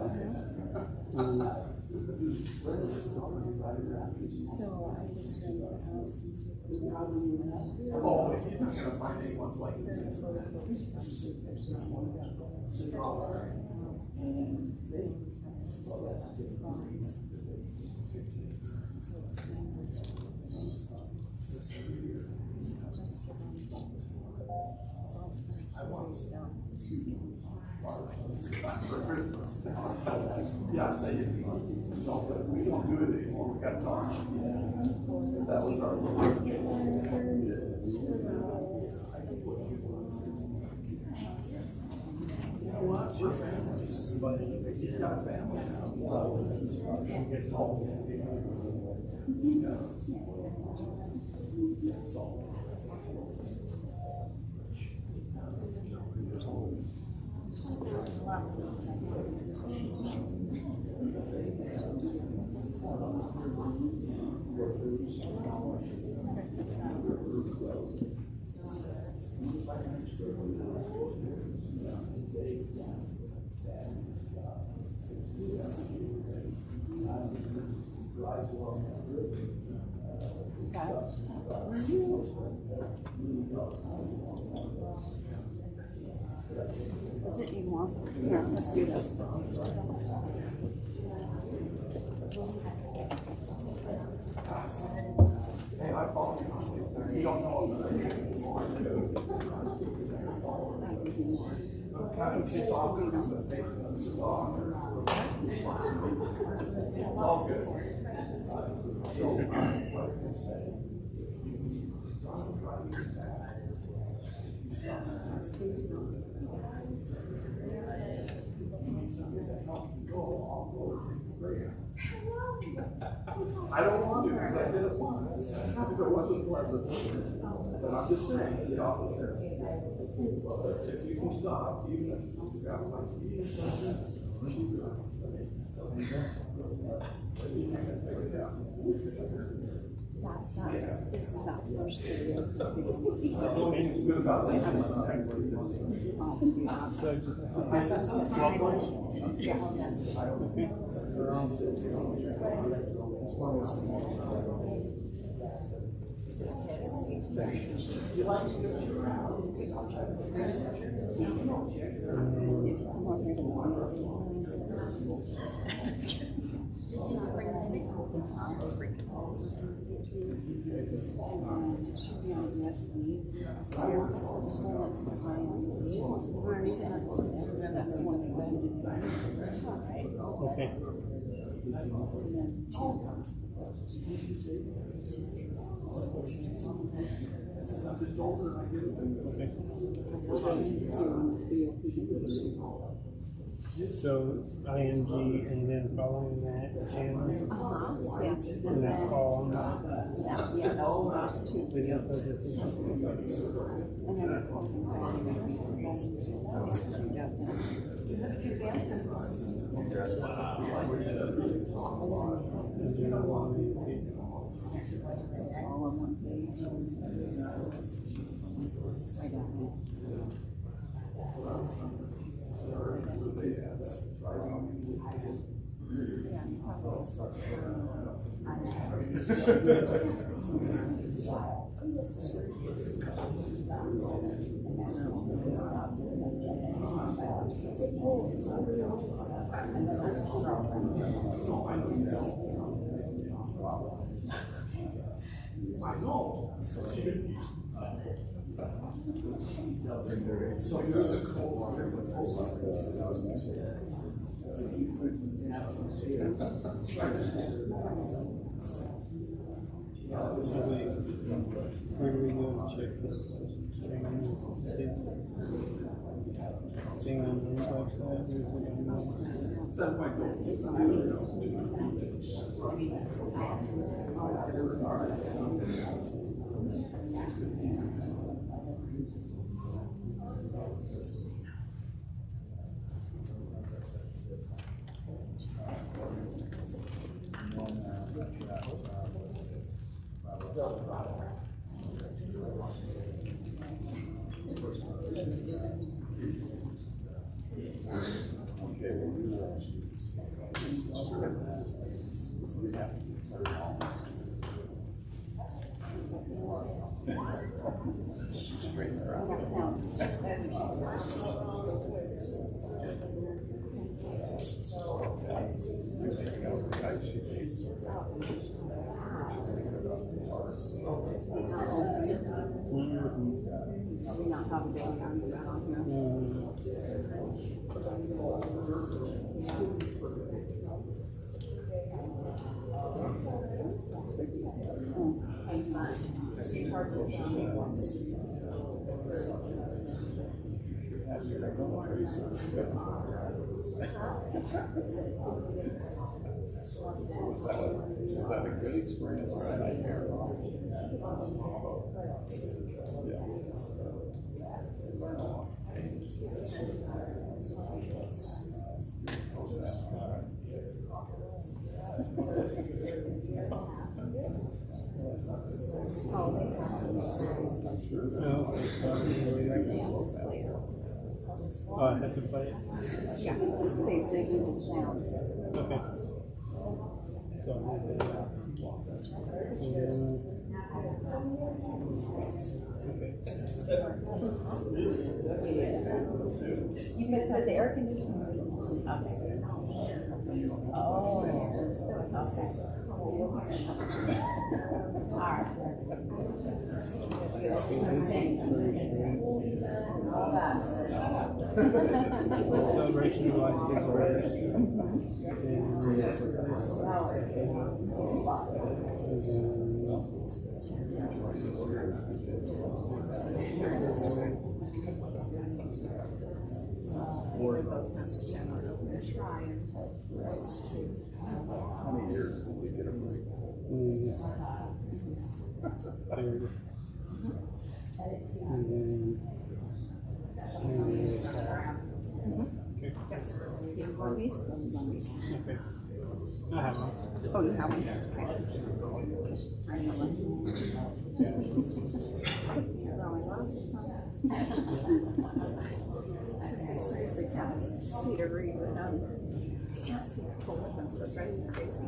So I just went to ask him if there's a problem with that. Oh, if you're not gonna find anyone like in Cincinnati. Yeah, I say it. No, but we don't do it anymore. We got time. That was our. We're families, but he's got a family now. Does it need more? Here, let's do this. Hey, I follow you. You don't know about it. Kind of stalking on the face of the stalker. All good. So, what can I say? I don't want to because I did it once. If it wasn't pleasant, but I'm just saying, the officer. If you can stop, even if you've got like That's not, this is not first video. Okay. So ING and then following that channel. Yes. And that column. Yeah, those two. Video presentation. And then the closing all on one page. I got it. I know. So you're the co-author with Where do we go to check this training? Thing on the website? That's my goal. We not have a baby on the ground here. Was that a good experience or a nightmare? Oh, I have to play it? Yeah, just they do the sound. Okay. So I have to, You mix with the air conditioner. Oh, okay. All right. celebration of life is rare. How many years did we get a break? One piece? One piece. Okay. I have one. Oh, you have one? Okay. I know one. This is seriously kind of sweet to read, but I can't see the whole of them, so it drives me crazy.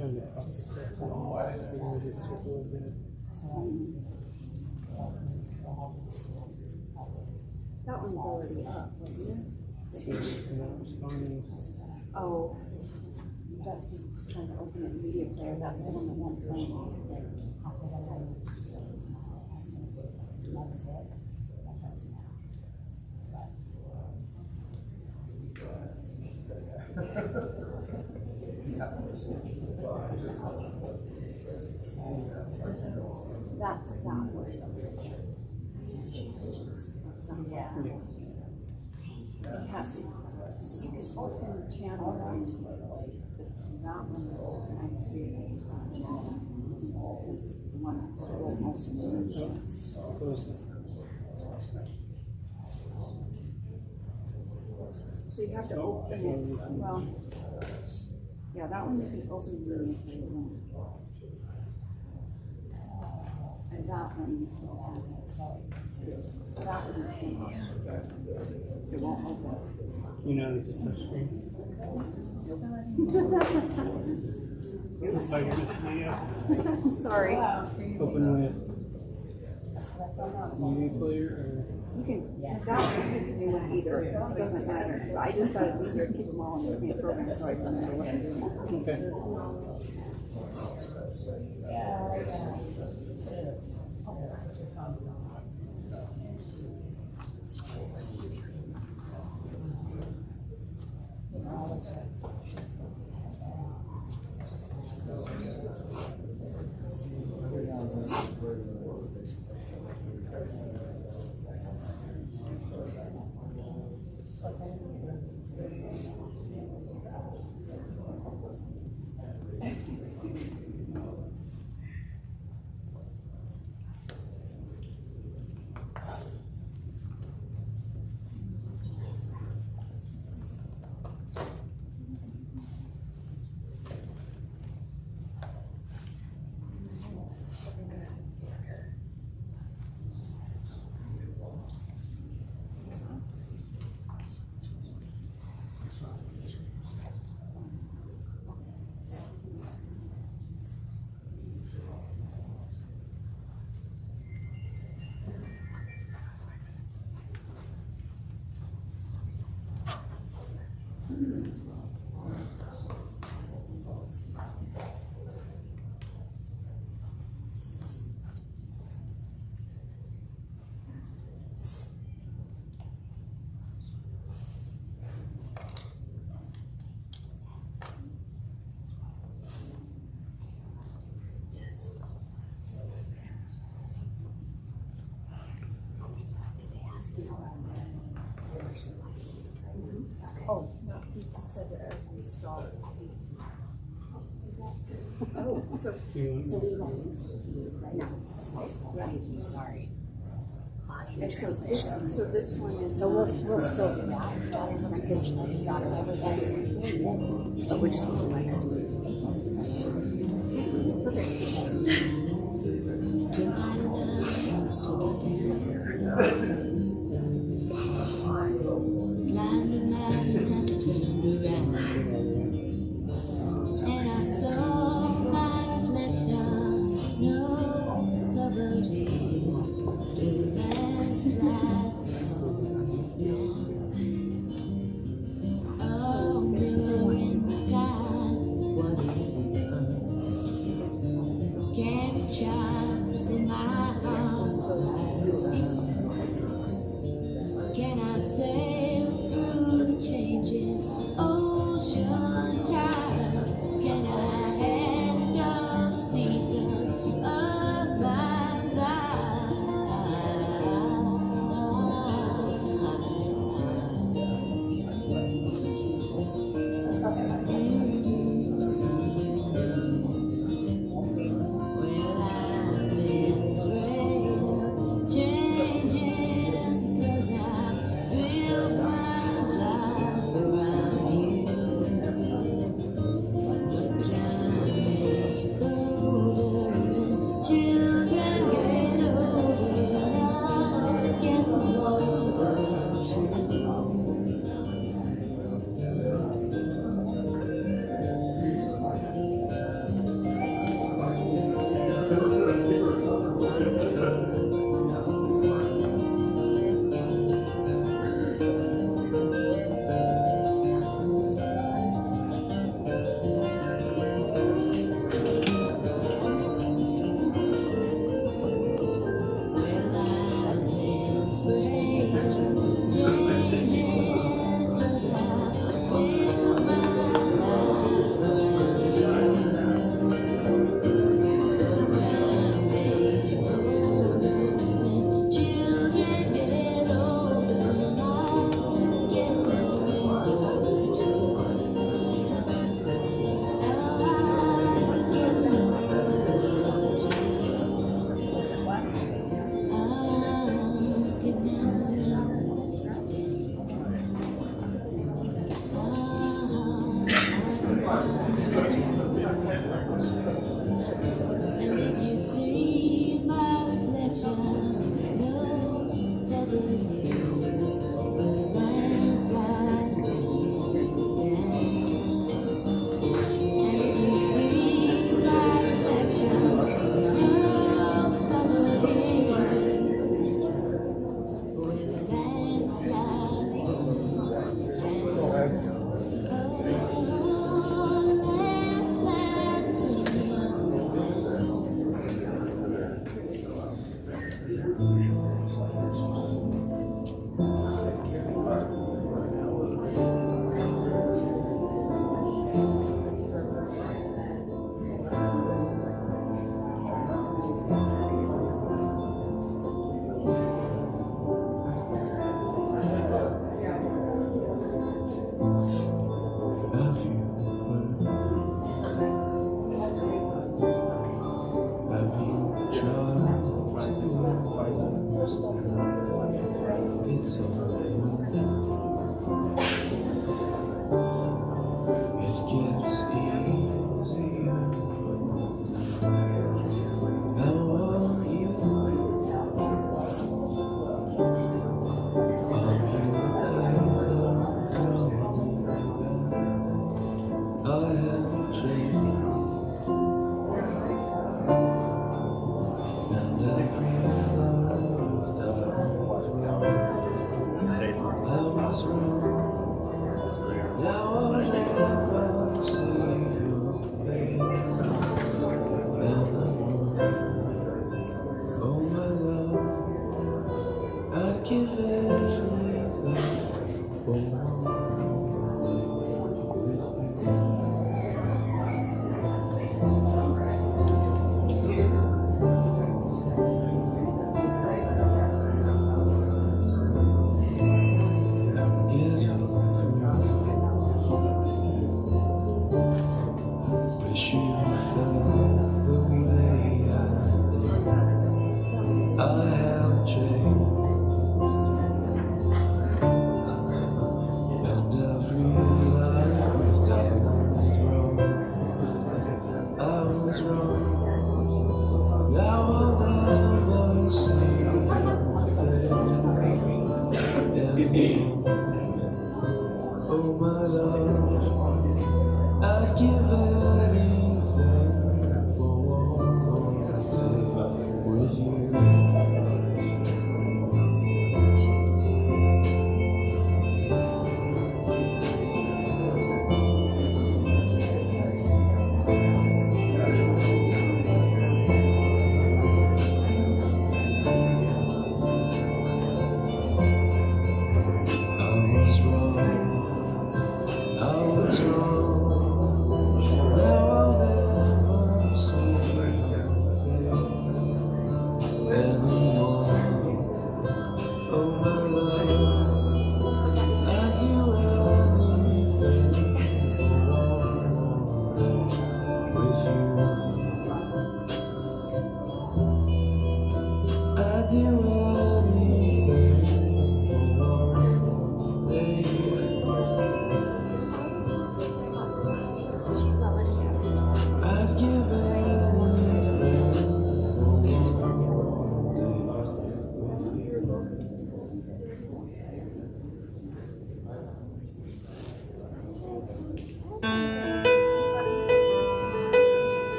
Trying to focus that time. Just circle a bit. That one's already up, wasn't it? Not responding. Oh, that's because it's trying to open a media player. That's the one that won't play. That's that one. That's not one. You have to, you can open the channel one, but that one's kind of weird. It's the one that's open. Close this. So you have to open it, well, yeah, that one you can open really if you want. And that one you can have it. That wouldn't come up. It won't open. You know, it's just a screen. It's like a video. Sorry. Open with media player You can, that one you can do with either, it doesn't matter. I just thought it's easier to keep them all in the same program so I remember what I'm doing. or okay. Oh, no, he just said that as we start. Oh, so Do you want we won't. No. Right. Sorry. Lost in And so translation. this one is. So we'll still do that. His daughter looks good. His daughter was there. But we're just gonna like smooth. To my love, to get down. Climbed a mountain and turned around. And I saw my reflection in snow-covered hills. To that slide down. Oh, mirror in the sky, what is love? Can't was wrong. Now I'll never see your face anymore. Oh my love, I'd give anything for one day with you. Wish you felt the way I have changed, and I've realized I was wrong. Now I'll never see your face anymore. Oh my love, I'd give anything for one more day with you. I was wrong. Now I'll never see your face anymore. Oh my love, I'd do anything for one more day with you. I'd do anything for one more day. I'd give anything for one more day with you.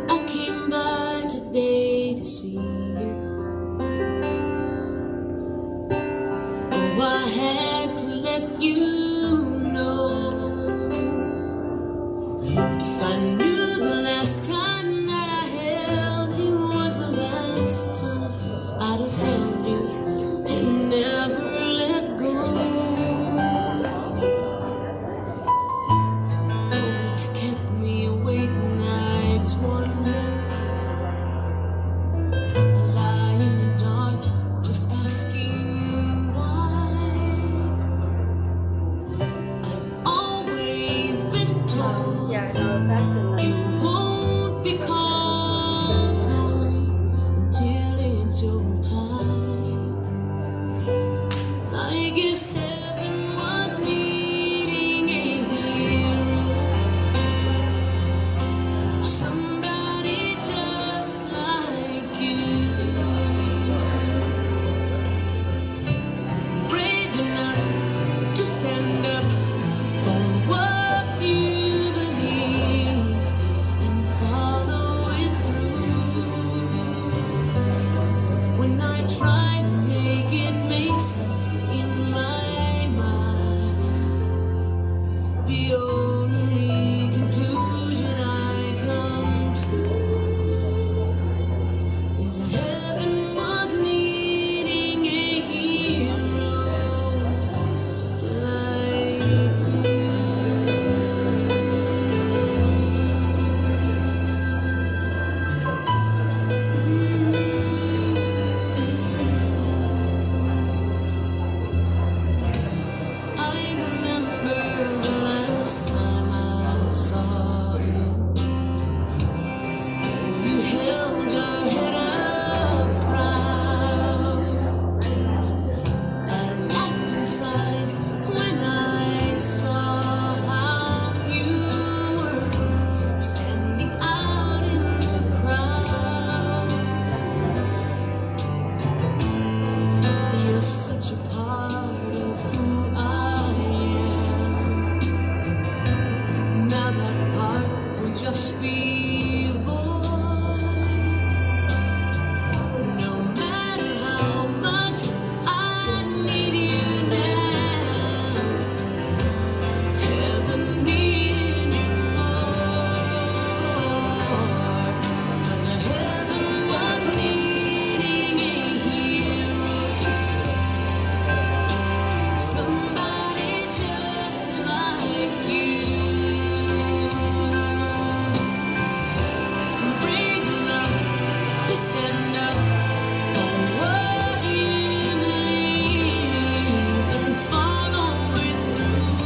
I came by today to see you. Oh, I had to let you know. If I knew the last time that I held you was the last time, I'd have held you and never let go. Oh, it's kept me awake nights wondering. I lie in the dark just asking why. I've always been told you won't be called home until it's your time. I guess heaven was needing a hero, somebody just like you, brave enough to stand up for what you believe and follow just be void. No matter how much I need you now, heaven needed you more. 'Cause heaven was needing a hero, somebody just like you. Brave enough to stand up for what you believe and follow it through.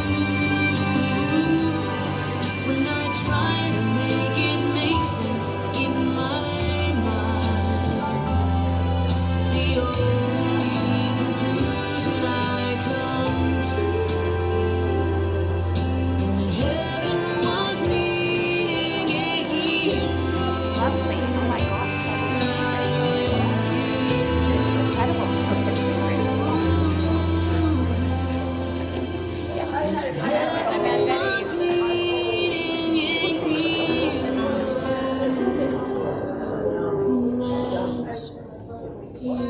When I try to make it make sense in my mind, the only conclusion I come to is that heaven was needing a hero Lovely. Oh my gosh. Yes, heaven was needing a hero. That's you.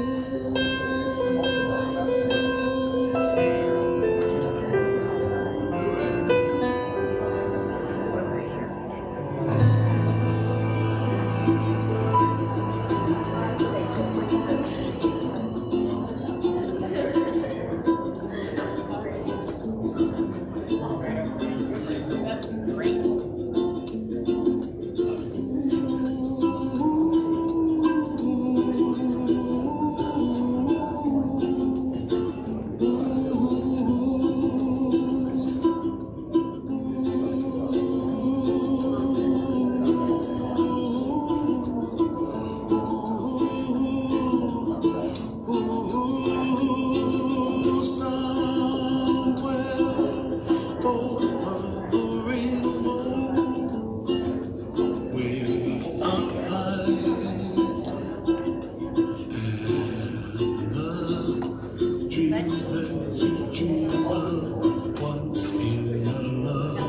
Dreams that you dream of once in your love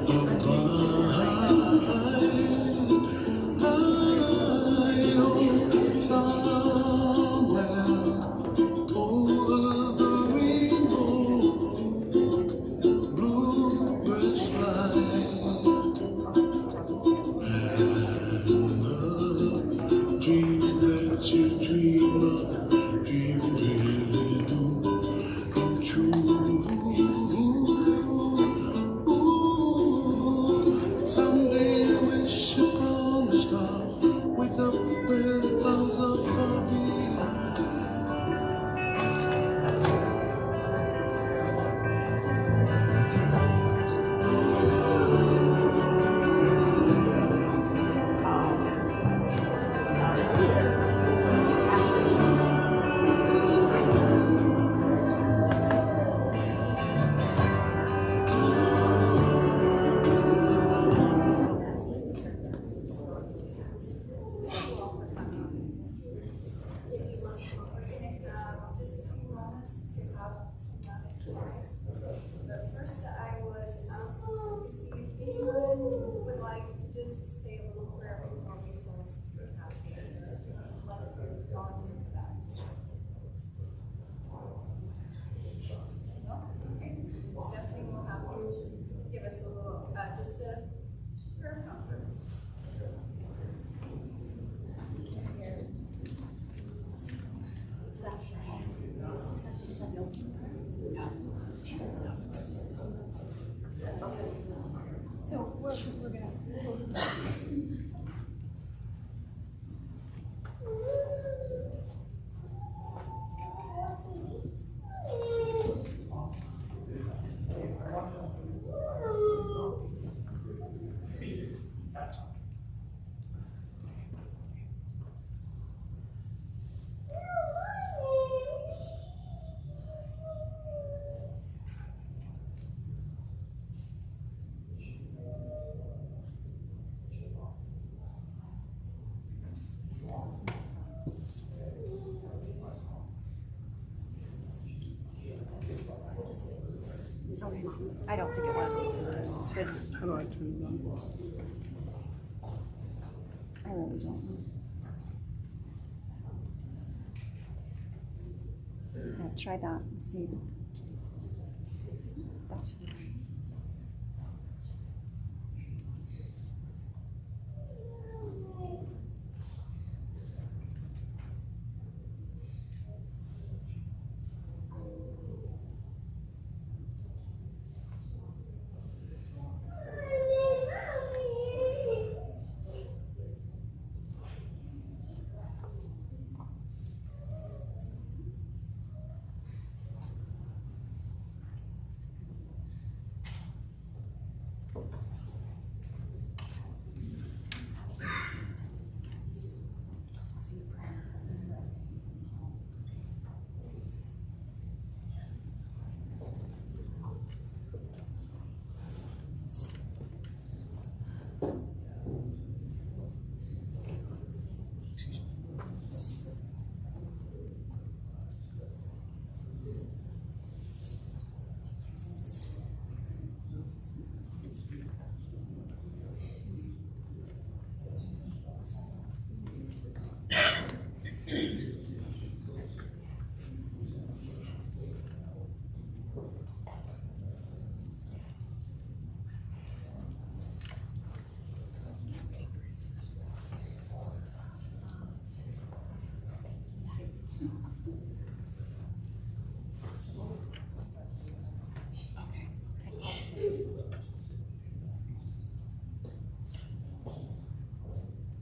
of mine. I know somewhere over the rainbow, bluebirds fly, and the dreams that you dream of, dreams really do come true. Someday I wish upon a star, wake up where the clouds are far behind. Just a few moments to have some last advice. But first, I was asking to see if anyone would like to just say a little prayer before we close the casket. Let God do that. No? Okay. Stephanie will have you give us a little, just a prayer comfort. So we're gonna. I don't think it was. It's good. How do I turn it on? I really don't know. Yeah, try that and see. That should be right.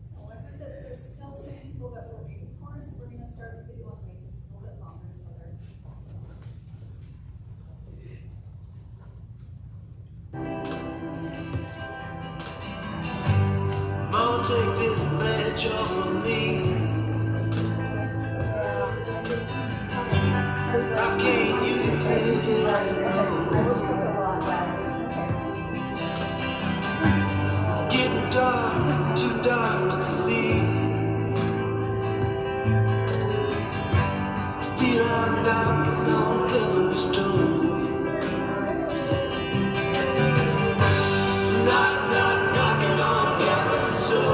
So I heard that there's still some people that were waiting for us. We're gonna start the video and wait just a little bit longer until they're. Mama, take this badge off of me. I can't use it anymore. It's getting dark, too dark to see. Feel I'm knocking on heaven's door. Knock, knock, knocking on heaven's door.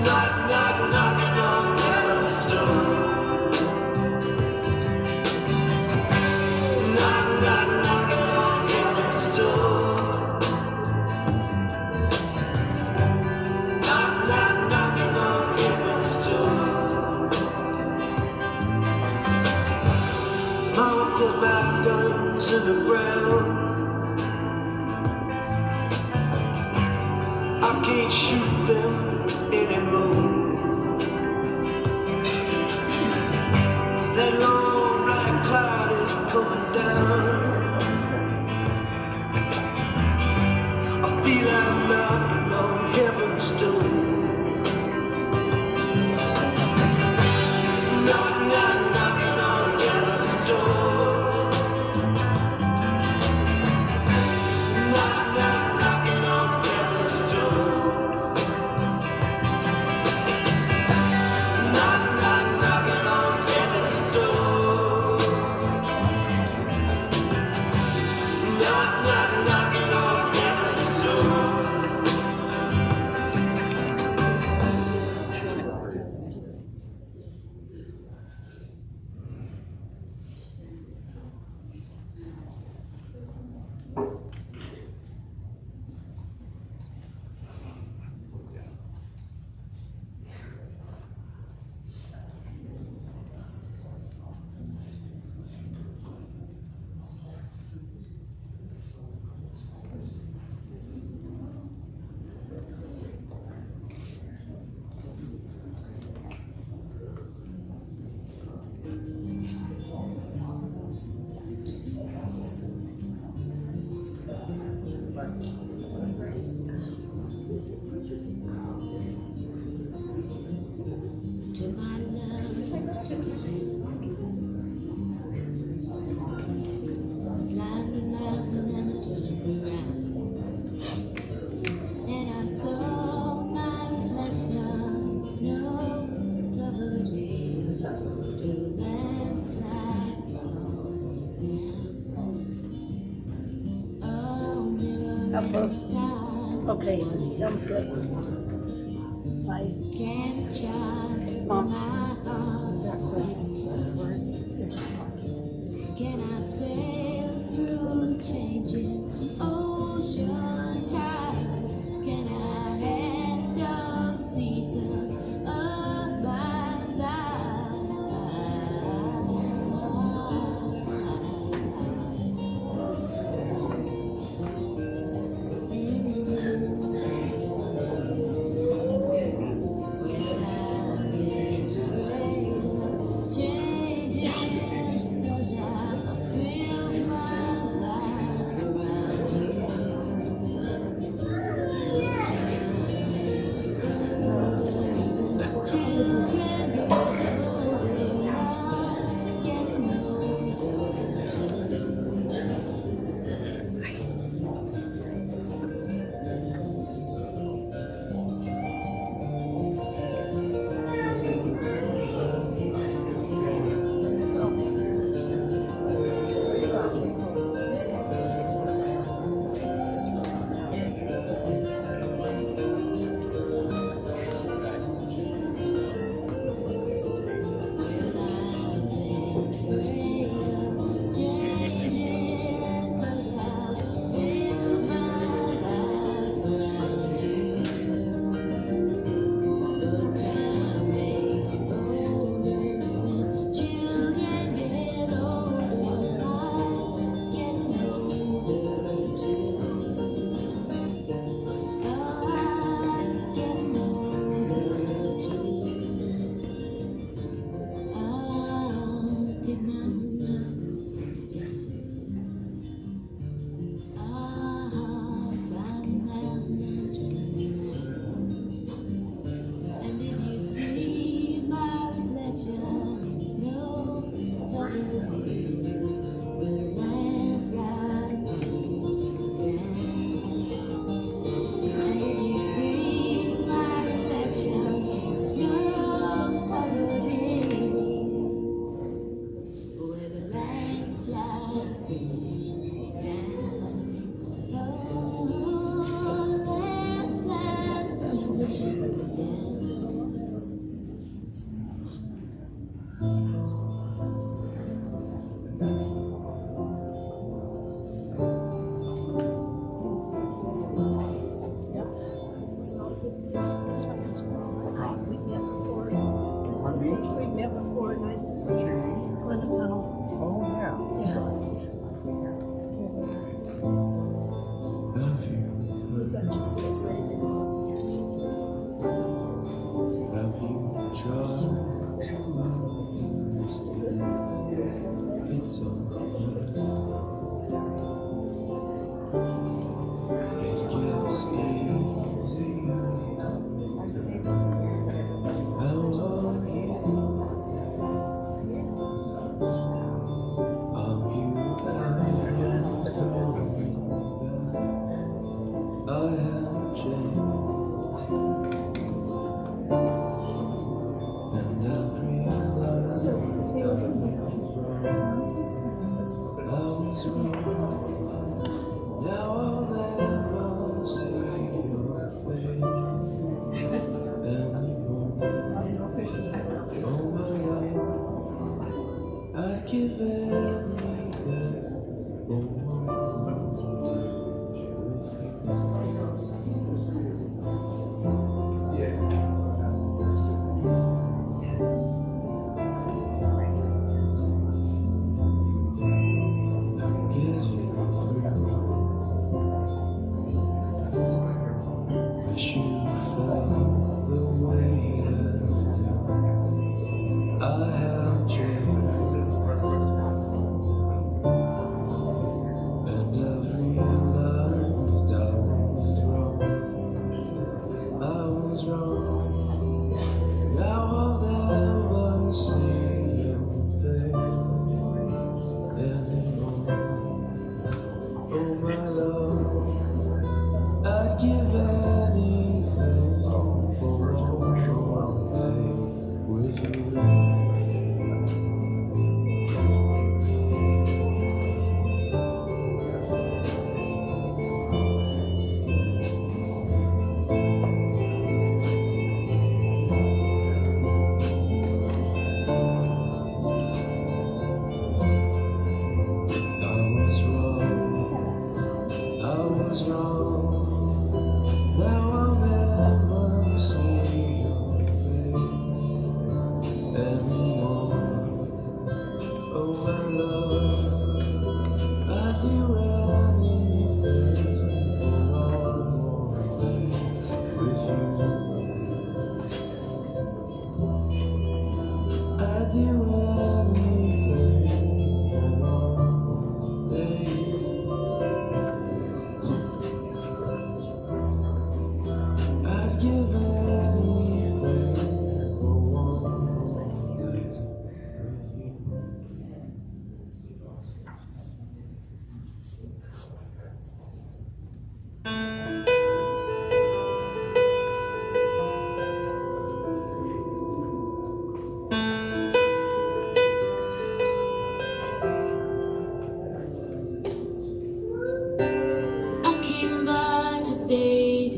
Knock, knock, knocking on heaven's door. Knock, knock, knocking on heaven's door. Knock, knock, knocking on heaven's door. Mama put my guns in the ground. I can't shoot them anymore. That long black cloud is coming down. I feel I'm knocking on heaven's door. Knock, knock, knocking on heaven's door. Knock, knock, knocking on heaven's door. Knock, knock, knocking on heaven's door. Knock, knock, knocking on heaven's door. To my love, climbing mountain and I turned around, and I saw my reflection, snow-covered hills, the landslide brought me down. Oh, mirror in the sky, Okay, sounds good. Bye. Mom. Exactly. Where is it? They're just talking. Can I sail through changing ocean tides? Can I handle seasons of my life? Changes 'cause I feel my life.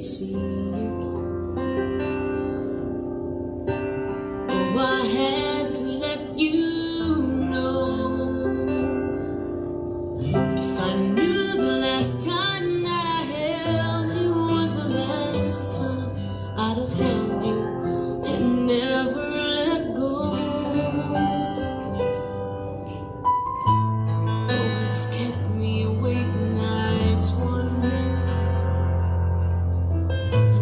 see you. Oh, I had to let you know. If I knew the last time that I held you was the last time, I'd have held you and never let go. Oh, it's kept me awake nights wondering,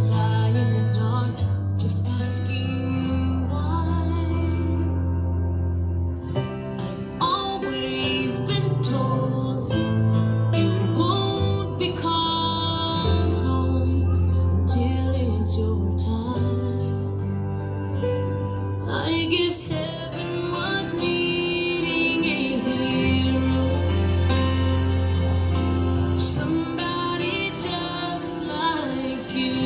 lie in the dark, just asking why. I've always been told you won't be called home until it's your time. I guess heaven was needing a hero, somebody just like you,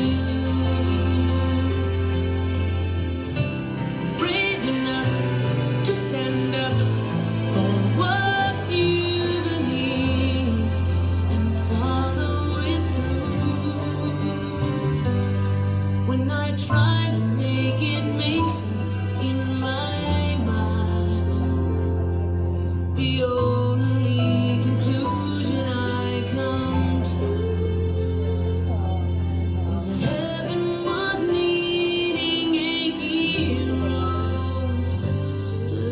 brave enough to stand up for what you believe and follow it through. When I try to make it make sense in my mind, the only conclusion I come to is heaven was needing a hero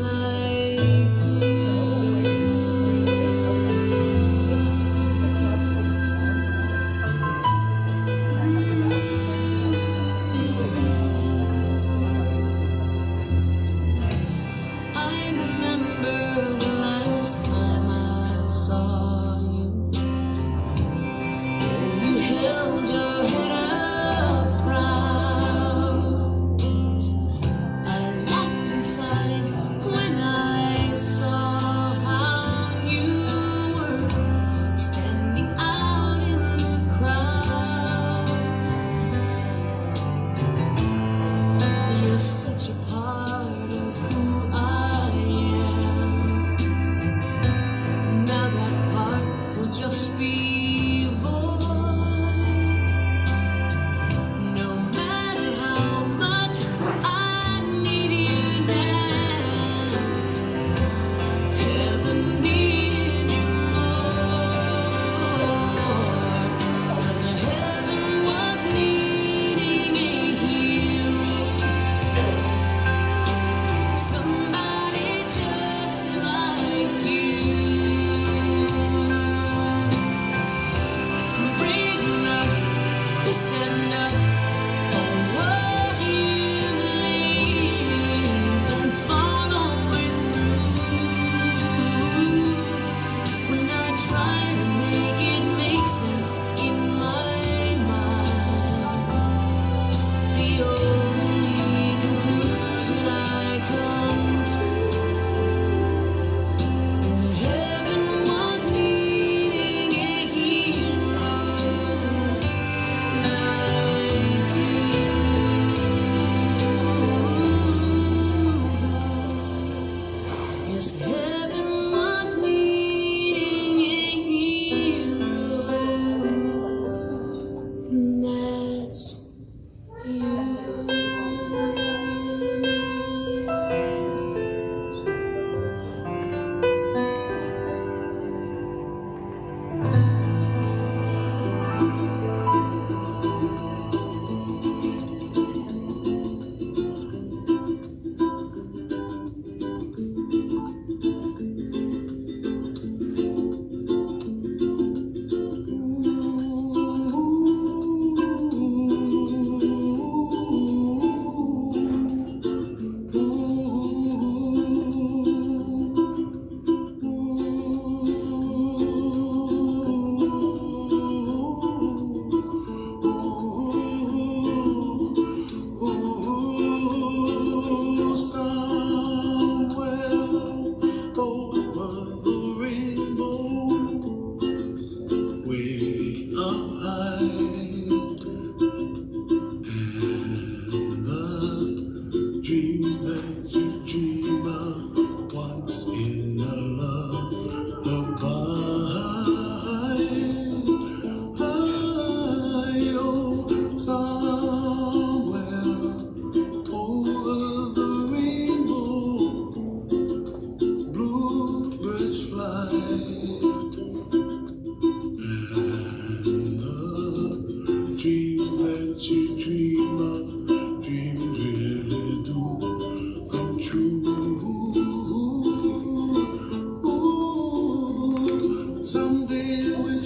like you. I remember the last time I saw you. You held your head up proud. I laughed inside when I saw how you were standing out in the crowd. You're such a part of who I am. Now that part will just be void.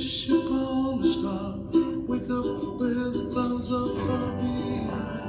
ship on the star. Wake up where the clouds are far behind.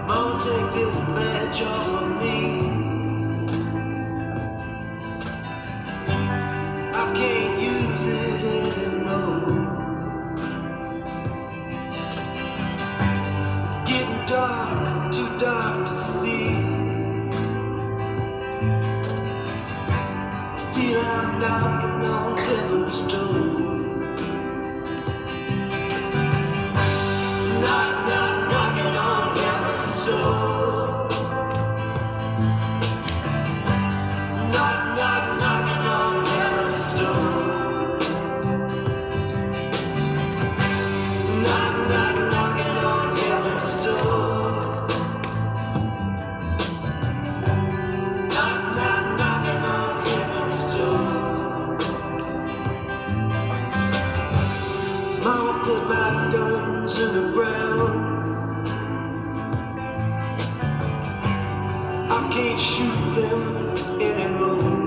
Mama, take this badge off of me. I can't use it anymore. It's getting dark, too dark to see. Feel I'm knocking on heaven's door. Knock, knock, knocking on heaven's door. Knock, knock, knocking on heaven's door. Knock, knock, knocking on heaven's door. Knock, knock, knocking on heaven's door. Mama put my guns in the ground. I can't shoot them anymore.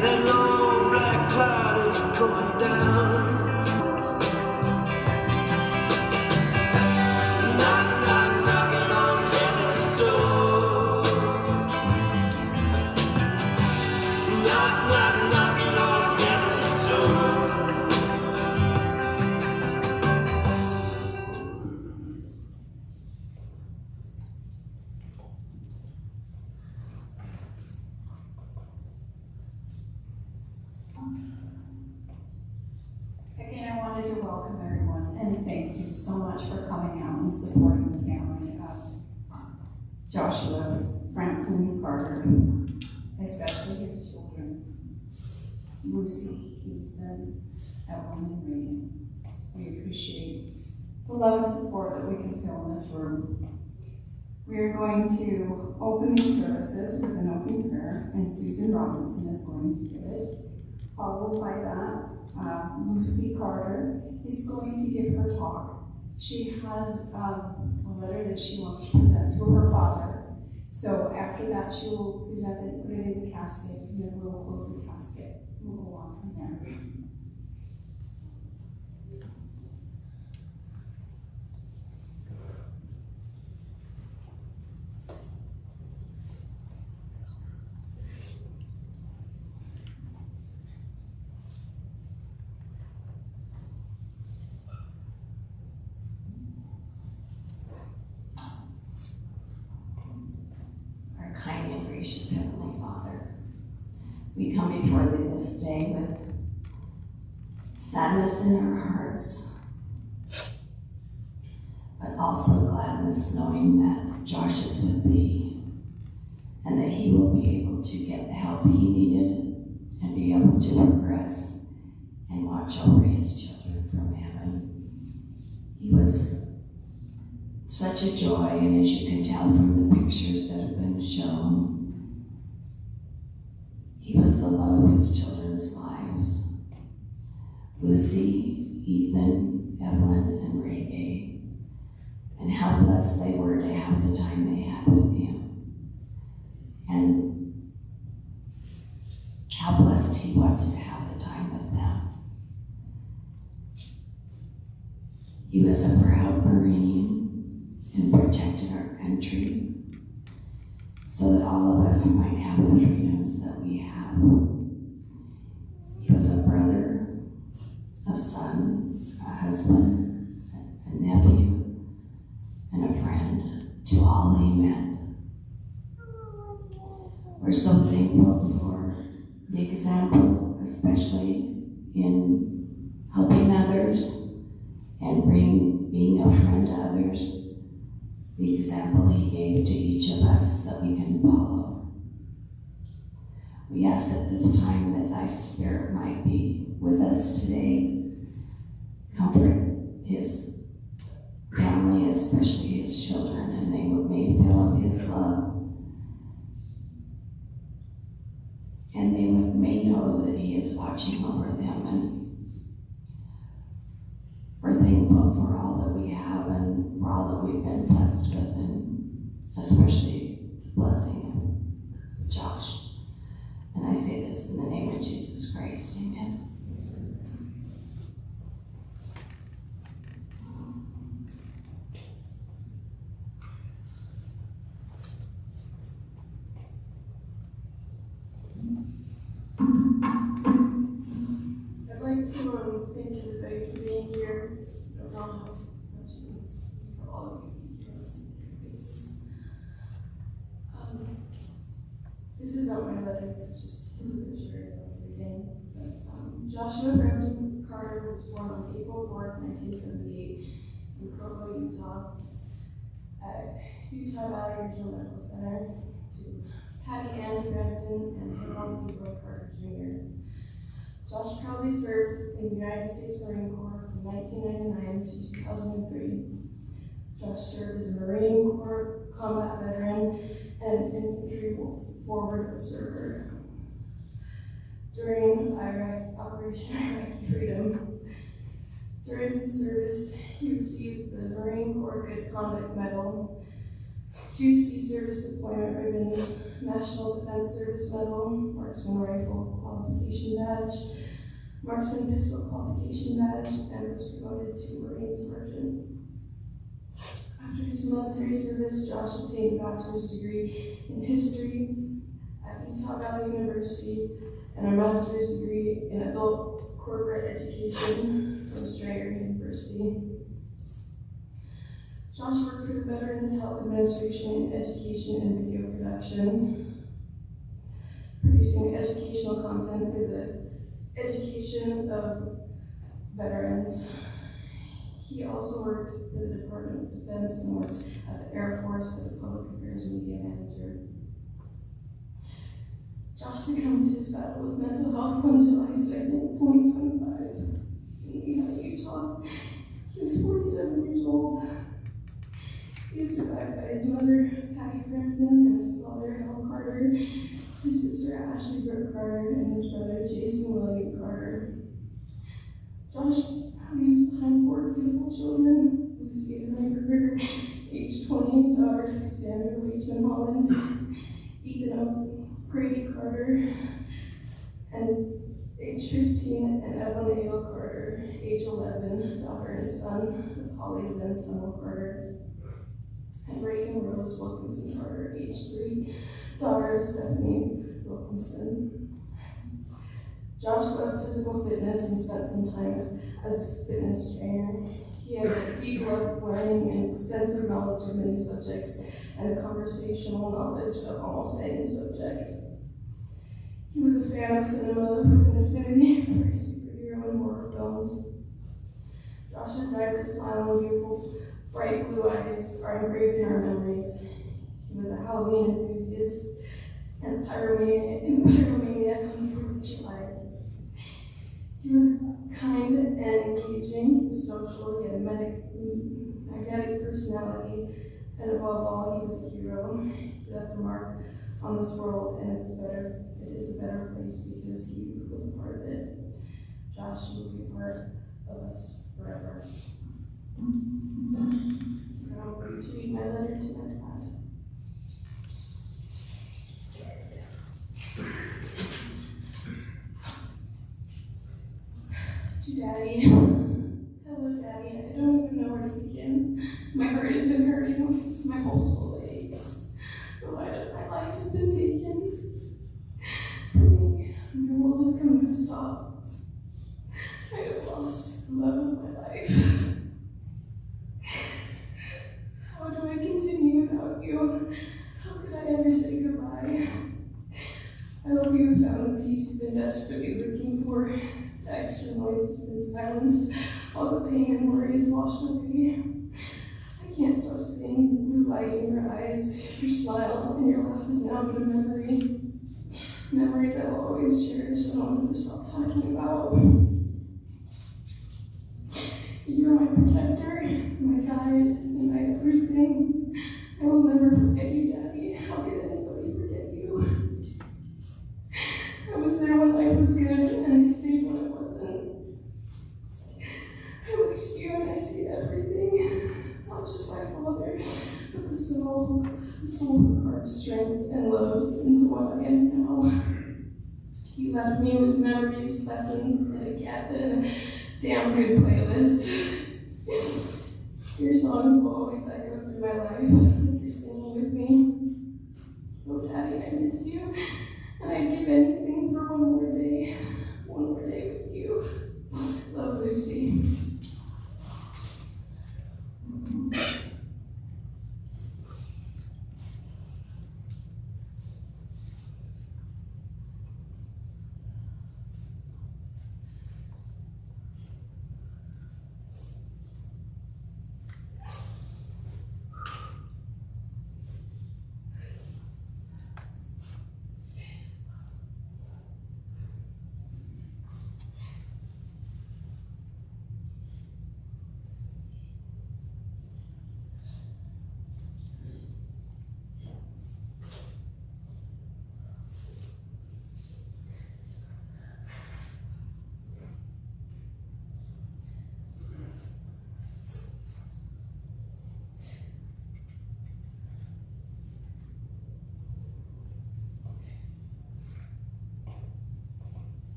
That long black cloud is coming down. Knock, knock, knocking on heaven's door. Knock, knock, knocking on heaven's door. Again, I wanted to welcome everyone and thank you so much for coming out and supporting the family of Joshua Frampton Carter, especially his children, Lucy, Ethan, Evelyn, and Ray. We appreciate the love and support that we can feel in this room. We are going to open these services with an opening prayer, and Susan Robinson is going to give it. Followed by that, Lucy Carter is going to give her talk. She has a letter that she wants to present to her father. So after that, she will present it, put it in the casket, and then we'll close the casket. We'll go on from there. Our kind and gracious Heavenly Father, we come before Thee this day with sadness in our hearts, but also gladness knowing that Josh is with Thee and that he will be able to get the help he needed and be able to progress and watch over his children from heaven. He was such a joy, and as you can tell from the pictures that have been shown, he was the love of his children's lives. Lucy, Ethan, Evelyn, and Ray, and how blessed they were to have the time they had with him, and how blessed he was to have the time with them. He was a proud Marine and protected our country so that all of us might have the freedoms that we have. He was a brother, a son, a husband, a nephew, and a friend to all he met. We're so thankful for the example, especially in helping others and being a friend to others, the example he gave to each of us that we can follow. We ask at this time that Thy Spirit might be with us today thankful for all that we have and for all that we've been blessed with, and especially the blessing of Josh. And I say this in the name of Jesus Christ, amen. I'd like to thank everybody for being here. I don't know how much it means for all of you to be here and see your faces. This is not my letter, this is just his obituary that I'm reading. But, Joshua Brampton Carter was born on April 4th, 1978 in Provo, Utah, at Utah Valley Regional Medical Center, to Patty Ann Brampton and Harold B. Carter Jr. Josh proudly served in the United States Marine Corps from 1999 to 2003. Josh served as a Marine Corps combat veteran and an infantry forward observer. During Operation Iraqi Freedom, during his service, he received the Marine Corps Good Conduct Medal, 2 Sea Service Deployment Ribbons, National Defense Service Medal, Marksman Rifle Qualification Badge, Marksman Pistol Qualification Badge, and was promoted to Marine Sergeant. After his military service, Josh obtained a bachelor's degree in history at Utah Valley University and a master's degree in adult corporate education from Strayer University. Josh worked for the Veterans Health Administration in education and video production, producing educational content for the education of veterans. He also worked for the Department of Defense and worked at the Air Force as a public affairs media manager. Josh succumbed to his battle with mental health on July 2nd, 2025 in Utah. He was 47 years old. He is survived by his mother, Patty Brampton, and his father, Hal Carter, his sister, Ashley Brooke Carter, and his brother, Jason William Carter. Josh leaves behind 4 beautiful children: Lucy Ann Berger, age 20, daughter Cassandra Leachman Holland, Ethan Grady Carter, and age 15, and Evelyn Hale Carter, age 11, daughter and son of Holly Lynn Tunnell Carter, and Reagan Rose Wilkinson Carter, age 3, daughter of Stephanie Wilkinson. Josh loved physical fitness and spent some time as a fitness trainer. He had a deep love of learning and extensive knowledge of many subjects and a conversational knowledge of almost any subject. He was a fan of cinema with an affinity for superhero and horror films. Josh's vibrant smile and beautiful, bright blue eyes are engraved in our memories. He was a Halloween enthusiast and pyromaniac on 4th of July. He was kind and engaging, he was social, he had a magnetic personality, and above all, he was a hero. He left a mark on this world, and it is a better place because he was a part of it. Josh, you will be a part of us forever. Now I'm going to read my letter to my dad. To Daddy. Hello, Daddy. I don't even know where to begin. My heart has been hurting. My whole soul aches. The light of my life has been taken from me. My world has come to a stop. I have lost the love of my life. How do I continue without you? How could I ever say goodbye? I hope you have found the peace you've been desperately looking for. The extra noise has been silenced. All the pain and worry is washed away. I can't stop seeing the blue light in your eyes. Your smile and your laugh is now but a memory. Memories I will always cherish and I'll never stop talking about. You're my protector, my guide, and my everything. I will never forget you, Daddy. How could anybody forget you? I was there when life was good, and I stayed when it wasn't. I look to you and I see everything. Not just my father, but the soul who carved strength and love into what I am now. He left me with memories, lessons, and a damn good playlist. Your songs will always echo through my life, like you're singing with me. Oh, Daddy, I miss you, and I'd give anything for one more day with you. Love, Lucy.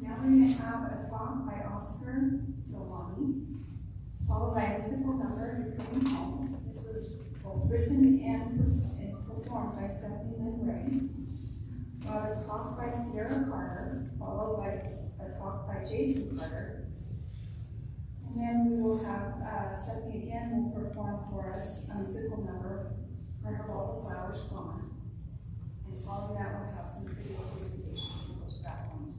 Now we're going to have a talk by Oscar Zolani, followed by a musical number, You're Coming Home. This was both written and is performed by Stephanie Lynn Ray. We'll have a talk by Sierra Carter, followed by a talk by Jason Carter. And then we will have Stephanie again will perform for us a musical number, Where Have All the Flowers Gone? And following that, we'll have some video presentations to go to that point.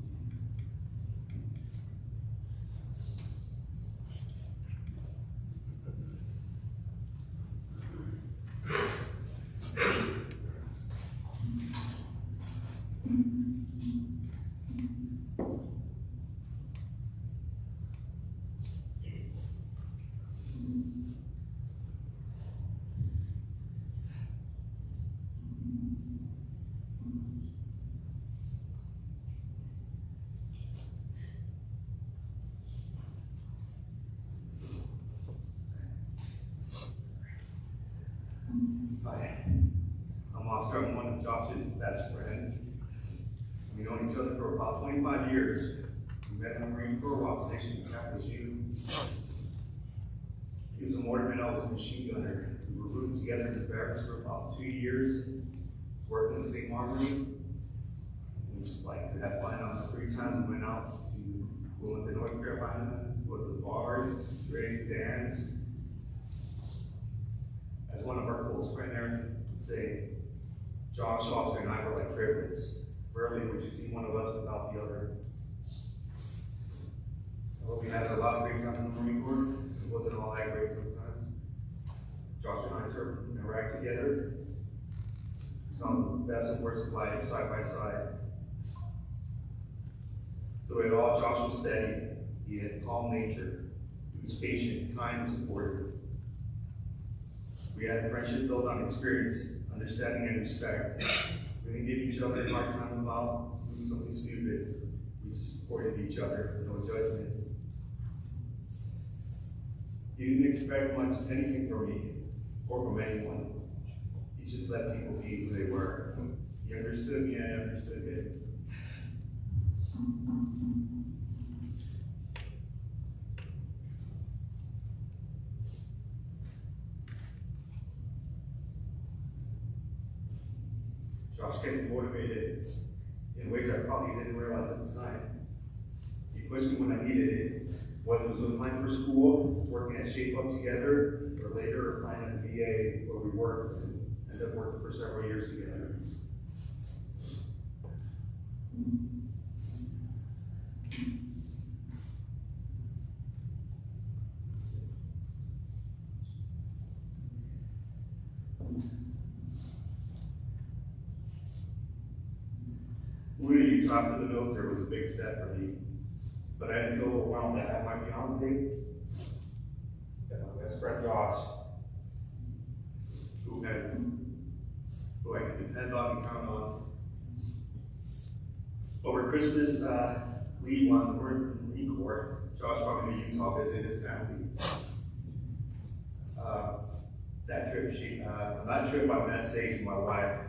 Hi, I'm Oscar. I'm one of Josh's best friends. We've known each other for about 25 years. We met in the Marine Corps while stationed in Kalamazoo. He was a mortarman, I was a machine gunner. We were rooted together in the barracks for about 2 years, working in the same armory. We just like to have fun on the free time. We went out to go to North Carolina, go to the bars, drink, dance. As one of our close friends there would say, Josh, Oscar, and I were like triplets. Rarely would you see one of us without the other. Well, we had a lot of great time in the Marine Corps. It wasn't all that great sometimes. Josh and I served in Iraq together. Some of the best and worst of life, side by side. Through it all, Josh was steady. He had calm nature. was patient, kind, and supportive. We had a friendship built on experience, understanding, and respect. We didn't give each other a hard time about doing something stupid. We just supported each other, no judgment. He didn't expect much anything from me or from anyone. He just let people be who they were. He understood me and I understood him. Josh kept me motivated in ways I probably didn't realize at the time. He pushed me when I needed it, whether it was applying for school, working at Shape Up together, or later applying at the VA where we worked and ended up working for several years together. Moving to Utah after the military was a big step for me, but I didn't feel overwhelmed to have my fiance and my best friend Josh, who I could depend on and count on. Over Christmas, we won the Marine Corps. Josh brought me to Utah to visit his family. On that trip, I met Stacy, my wife.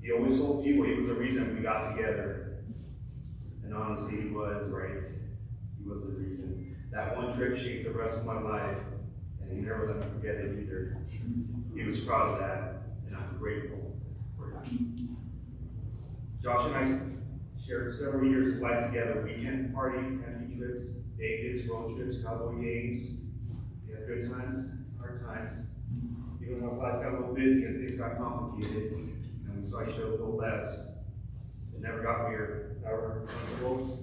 He always told people he was the reason we got together. And honestly, he was, right? He was the reason. That one trip shaped the rest of my life, and he never let me forget it either. He was proud of that, and I'm grateful for that. Josh and I shared several years of life together, weekend parties, camping trips, day trips, road trips, cowboy games. We had good times, hard times. Even when life got a little busy and things got complicated, and we saw each other a little less, it never got weird. Never close.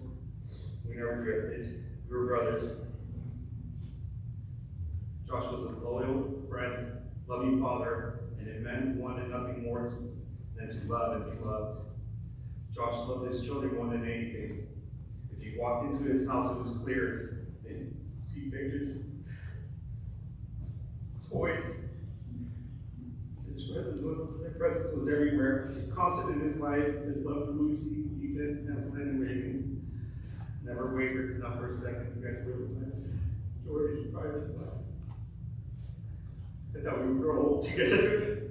We never drifted. We were brothers. Josh was a loyal friend, loving father, and it meant he wanted nothing more than to love and be loved. Josh loved his children more than anything. If you walked into his house, it was clear. They'd see pictures, toys. His presence was everywhere. Constant in his life, his love for Lucy, Ethan, and Raven. Never wavered, not for a second. You guys really nice. George is private life. I thought we would grow old together.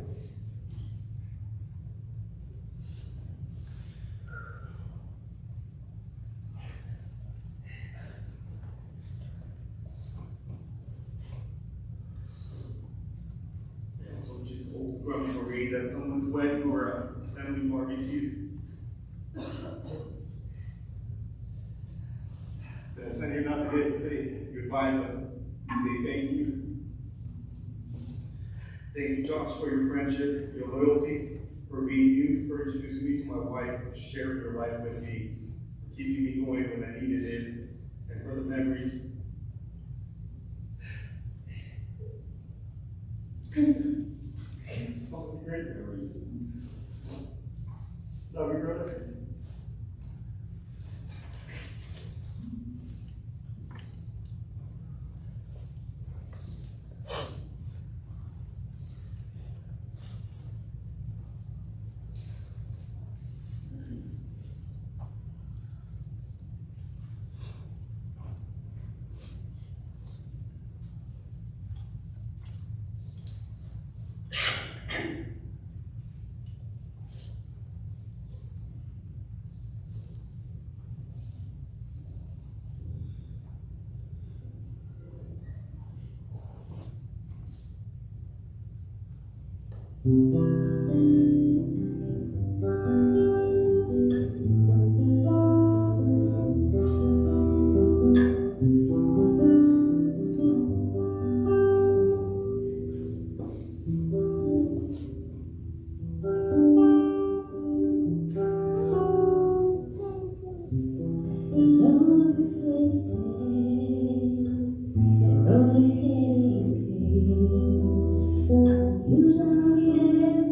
Grumpy Marie at someone's wedding or a family barbecue. But I sent here not to say goodbye, but say thank you. Thank you, Josh, for your friendship, your loyalty, for being you, for introducing me to my wife, for sharing your life with me, for keeping me going when I needed it, and for the memories. All the great memories. Love you, brother. Confusion, yes.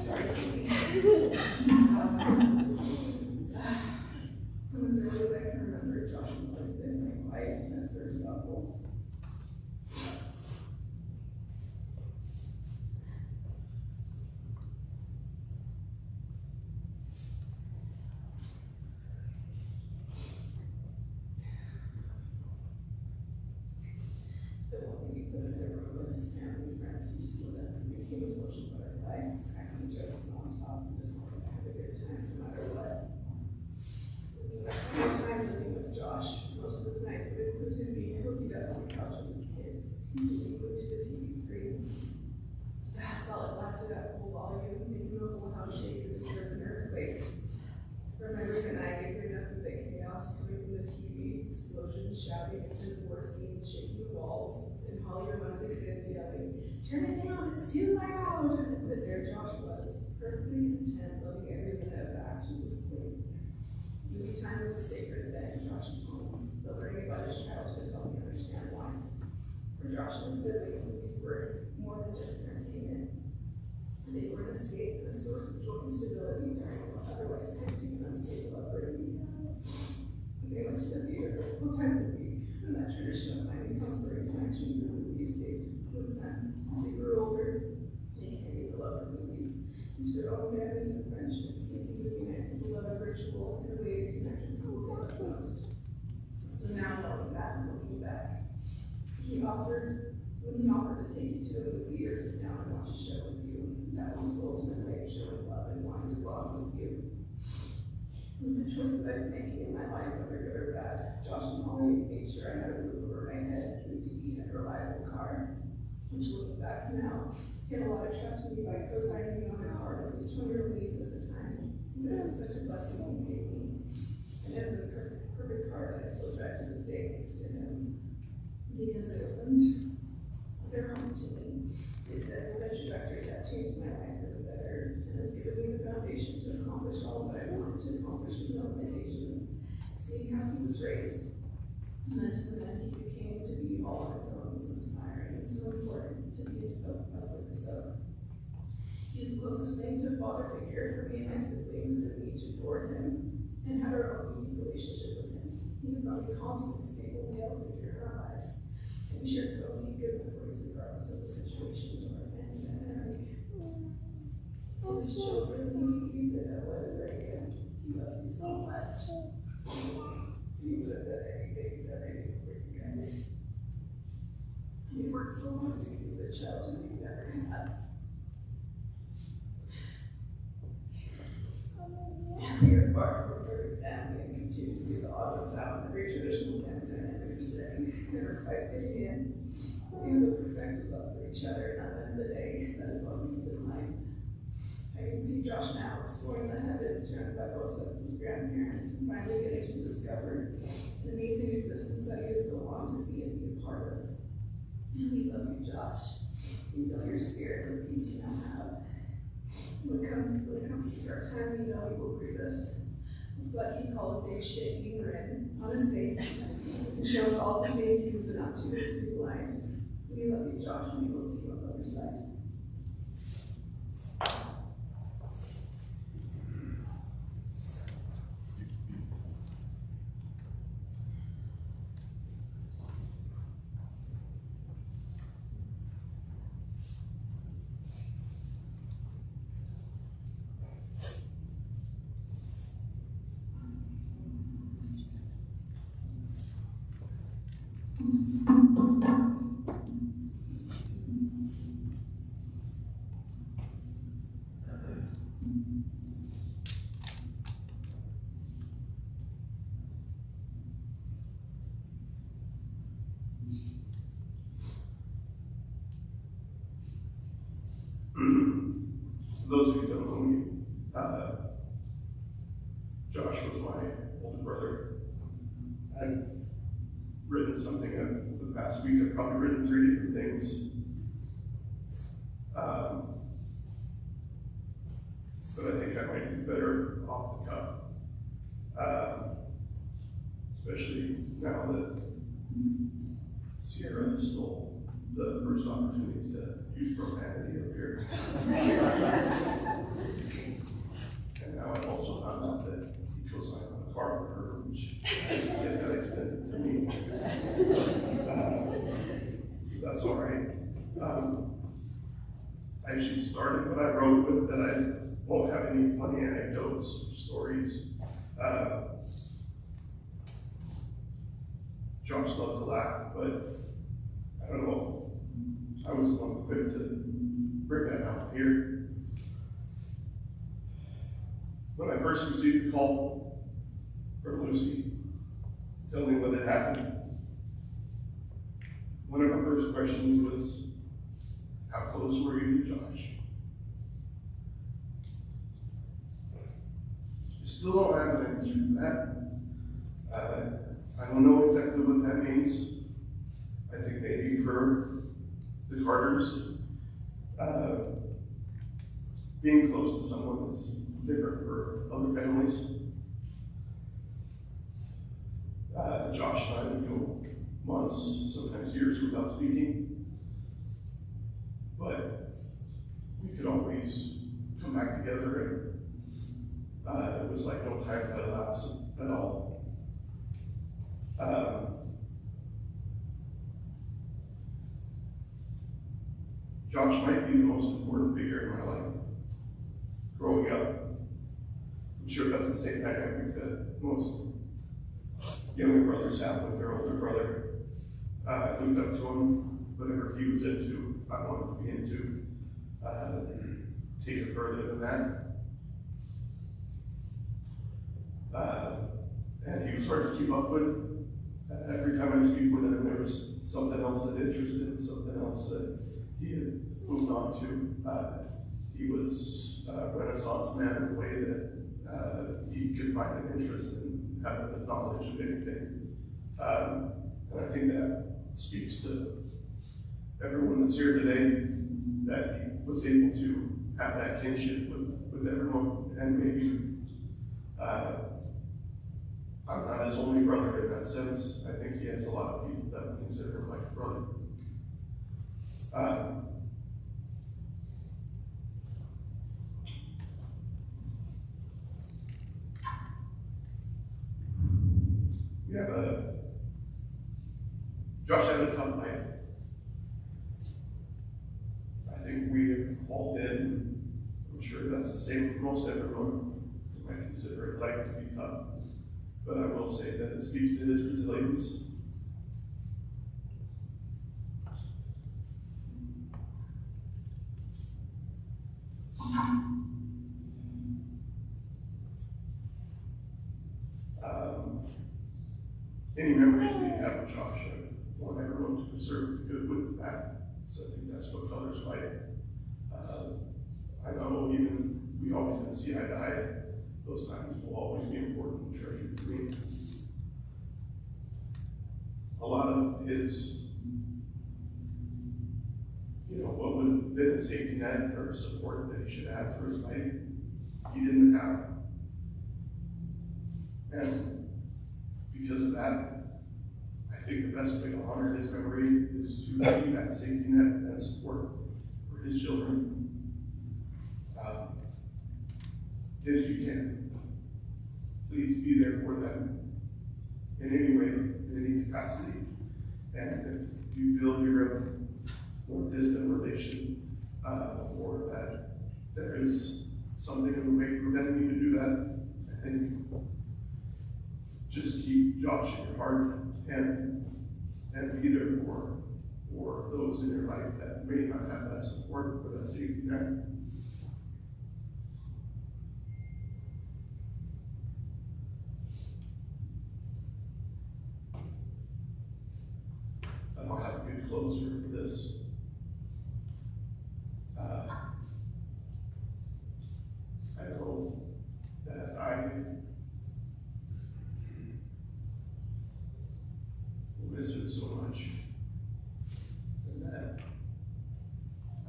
Sorry, Stevie. From as early as I can remember, Josh has always been very quiet and that's very thoughtful. The one thing he put in their room with his family and friends, he just lit up and became a social butterfly, cracking jokes nonstop and just wanted to have a good time no matter what. Every time living with Josh, most of his nights would include him being cozied up on the couch with his kids, completely glued to the TV screen. While it lasted at full volume, making the whole house shake as if there was an earthquake. For my room and I giggling up with the chaos coming from the TV, explosions, shouting, pictures of war scenes, shaking the walls, and Holly or one of the kids yelling, "Turn it down, it's too loud!" But there Josh was, perfectly content, loving every minute of the action display. Movie time was a sacred thing in Josh's home, but learning about his childhood helped me understand why. For Josh and his siblings, movies were more than just entertainment. They were an escape and a source of joy and stability during what otherwise hectic and unstable upbringing. They went to the theater multiple times a week, and that tradition of finding comfort and connection in the movie stayed with them. As they grew older, they carried the love for movies into their own families and friendships, making movie nights a beloved ritual and a way to connect with people they love most. So now, knowing that and looking back, when he offered to take you to a movie or sit down and watch a show with you, that was his ultimate way of showing love and wanting to go out with you. With the choices I was making in my life, whether good or bad, Josh and Holly made sure I had a roof over my head, food to eat, and a reliable car. Which, looking back now, he had a lot of trust in me by co-signing me on a car with his 20-year-old lease at the time. It was such a blessing he gave me. And it's a perfect car that I still drive to this day thanks to him. Because they opened their home to me. They said the trajectory that changed my life for the better and has given me the foundation to accomplish all that I wanted to accomplish with no limitations. Seeing how he was raised, and then to the men he became to be all on his own was inspiring and so important to be a witness of. He's the closest thing to a father figure for me and my siblings, and we each adored him and had our own unique relationship with him. He was not a constant, stable male figure in our lives. We shared so many good memories regardless of the situation or any dynamic. To his children, we see that whether he loves you so much. He would have done anything for you guys. He worked so hard to give you the childhood you never had. We are far from a perfect family and continue to be the odd ones out in every traditional family dynamic of setting. Never quite fitting in. We have a perfected love for each other, and at the end of the day, that is what we keep in mind. I can see Josh now exploring the heavens, surrounded by both sets of his grandparents, and finally getting to discover an amazing existence that he has so long to see and be a part of. And we love you, Josh. We feel your spirit and the peace you now have. When it comes to our time, we know he will greet us with what he called a big shaking grin on his face and shows all the things he was enough to be blind. We love you, Josh, and we will see you on the other side. For those of you who don't know me, Josh was my older brother. I've written something for the past week. I've probably written 3 different things. But I think I might do better off the cuff. Especially now that Sierra stole the first opportunity to use profanity up here. that's all right. I actually started what I wrote with that I won't have any funny anecdotes, stories. Josh loved to laugh, but I don't know if I was the one quick to bring that out here. When I first received the call from Lucy, telling me what had happened, one of her first questions was, how close were you to Josh? I still don't have an answer to that. I don't know exactly what that means. I think maybe for the Carters, being close to someone is different for other families. Josh and I would go months, sometimes years without speaking, but we could always come back together, and it was like no time had elapsed at all. Josh might be the most important figure in my life growing up. I'm sure that's the same dynamic that most younger brothers have with their older brother. I looked up to him, whatever he was into, I wanted to be into. Take it further than that. And he was hard to keep up with. Every time I'd speak with him, there was something else that interested him, something else that he had moved on to. He was a Renaissance man in the way that he could find an interest in having the knowledge of anything. And I think that speaks to everyone that's here today, that he was able to have that kinship with everyone. And maybe I'm not his only brother in that sense. I think he has a lot of people that would consider him like a brother. Josh had a tough life. I think we all did. I'm sure that's the same for most everyone. I might consider it life to be tough. But I will say that it speaks to his resilience. Any memories that you have of Josh, I want everyone to preserve the good with the bad. So I think that's what colors life. I know even we always didn't see eye to eye. Those times will always be important and treasured to me. A lot of his, what would have been a safety net or support that he should have through his life, he didn't have. And because of that, I think the best way to honor his memory is to be that safety net and support for his children. If you can, please be there for them in any way, in any capacity. And if you feel you're in a more distant relation, or that there is something in the way preventing you to do that, I think just keep Josh in your heart and be there for those in your life that may not have that support or that safety net. I'll have a good closer for this. I know that I will miss her so much, and that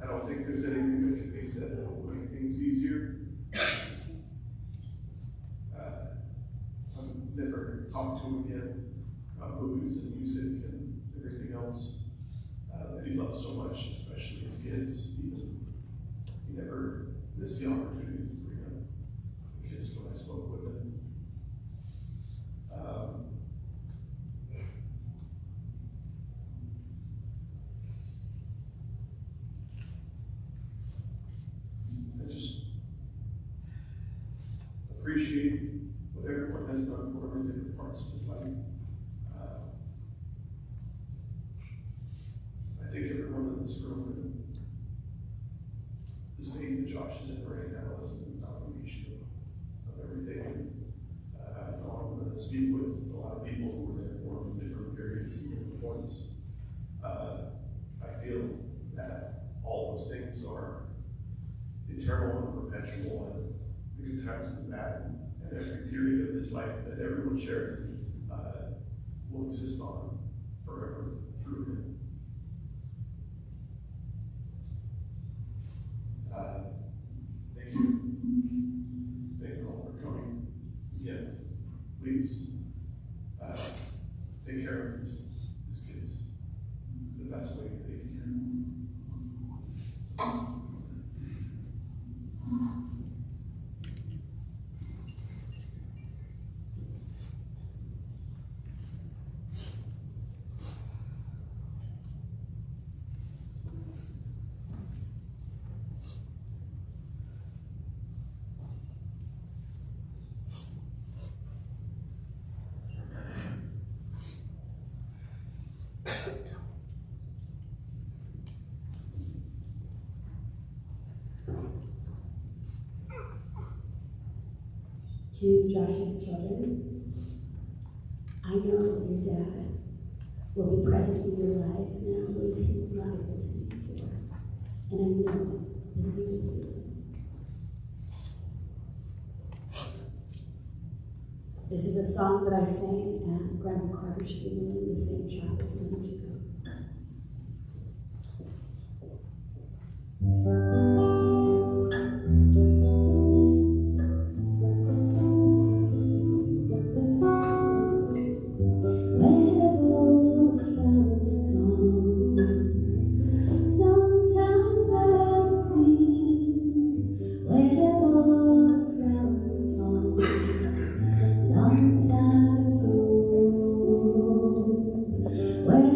I don't think there's anything that can be said that will make things easier. I've never talked to him again about movies and music and everything else that he loves so much, especially his kids. He never missed the opportunity to bring up the kids when I spoke with him. appreciate what everyone has done for him in different parts of his life. I think everyone in this room and the state that Josh is in right now is an amalgamation of everything. I know I'm going to speak with a lot of people who were there for him in different periods and different points. I feel that all those things are eternal and perpetual, and the good times and the bad, and every period of his life that everyone shared will exist on forever through him. Thank you. Thank you all for coming. Again, please take care of these kids the best way that they can. To Josh's children, I know your dad will be present in your lives now in ways he was not able to do before. And I know that he will do it. This is a song that I sang at Grandma Carter's funeral in the same chapel some years ago. Where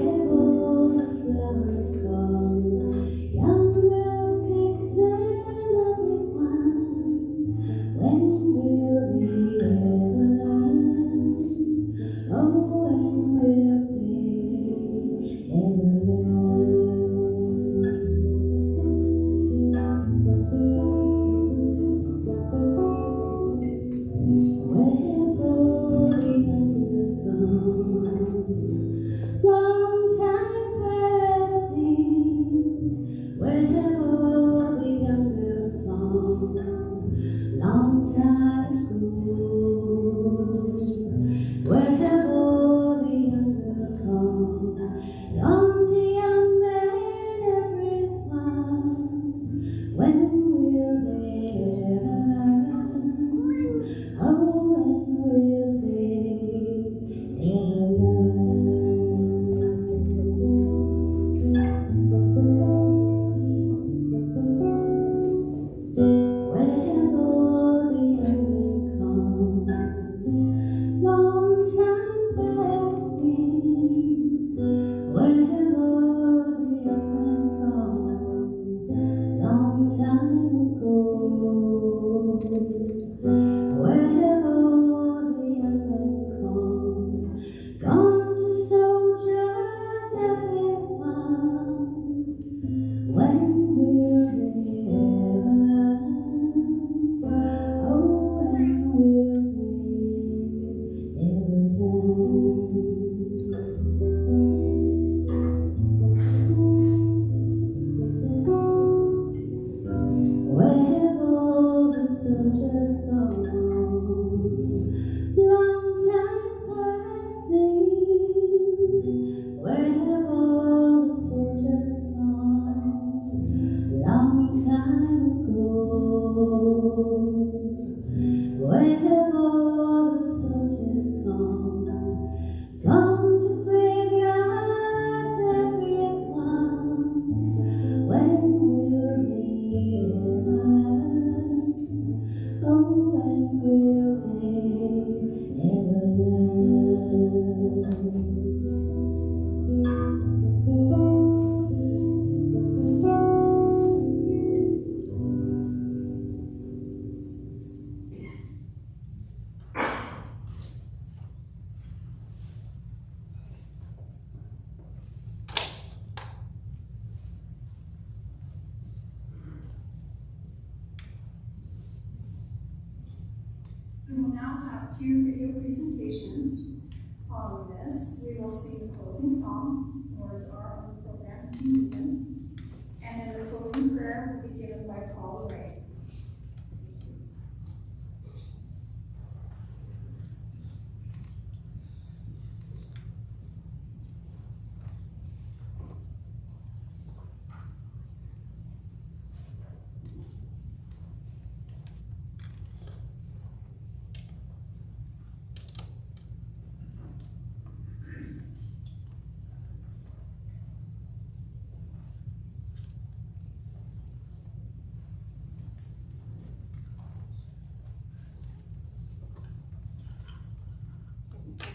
We will now have 2 video presentations. Following this, we will sing the closing song. Words are on the program if you need them. And then the closing prayer will be given by Paula Ray.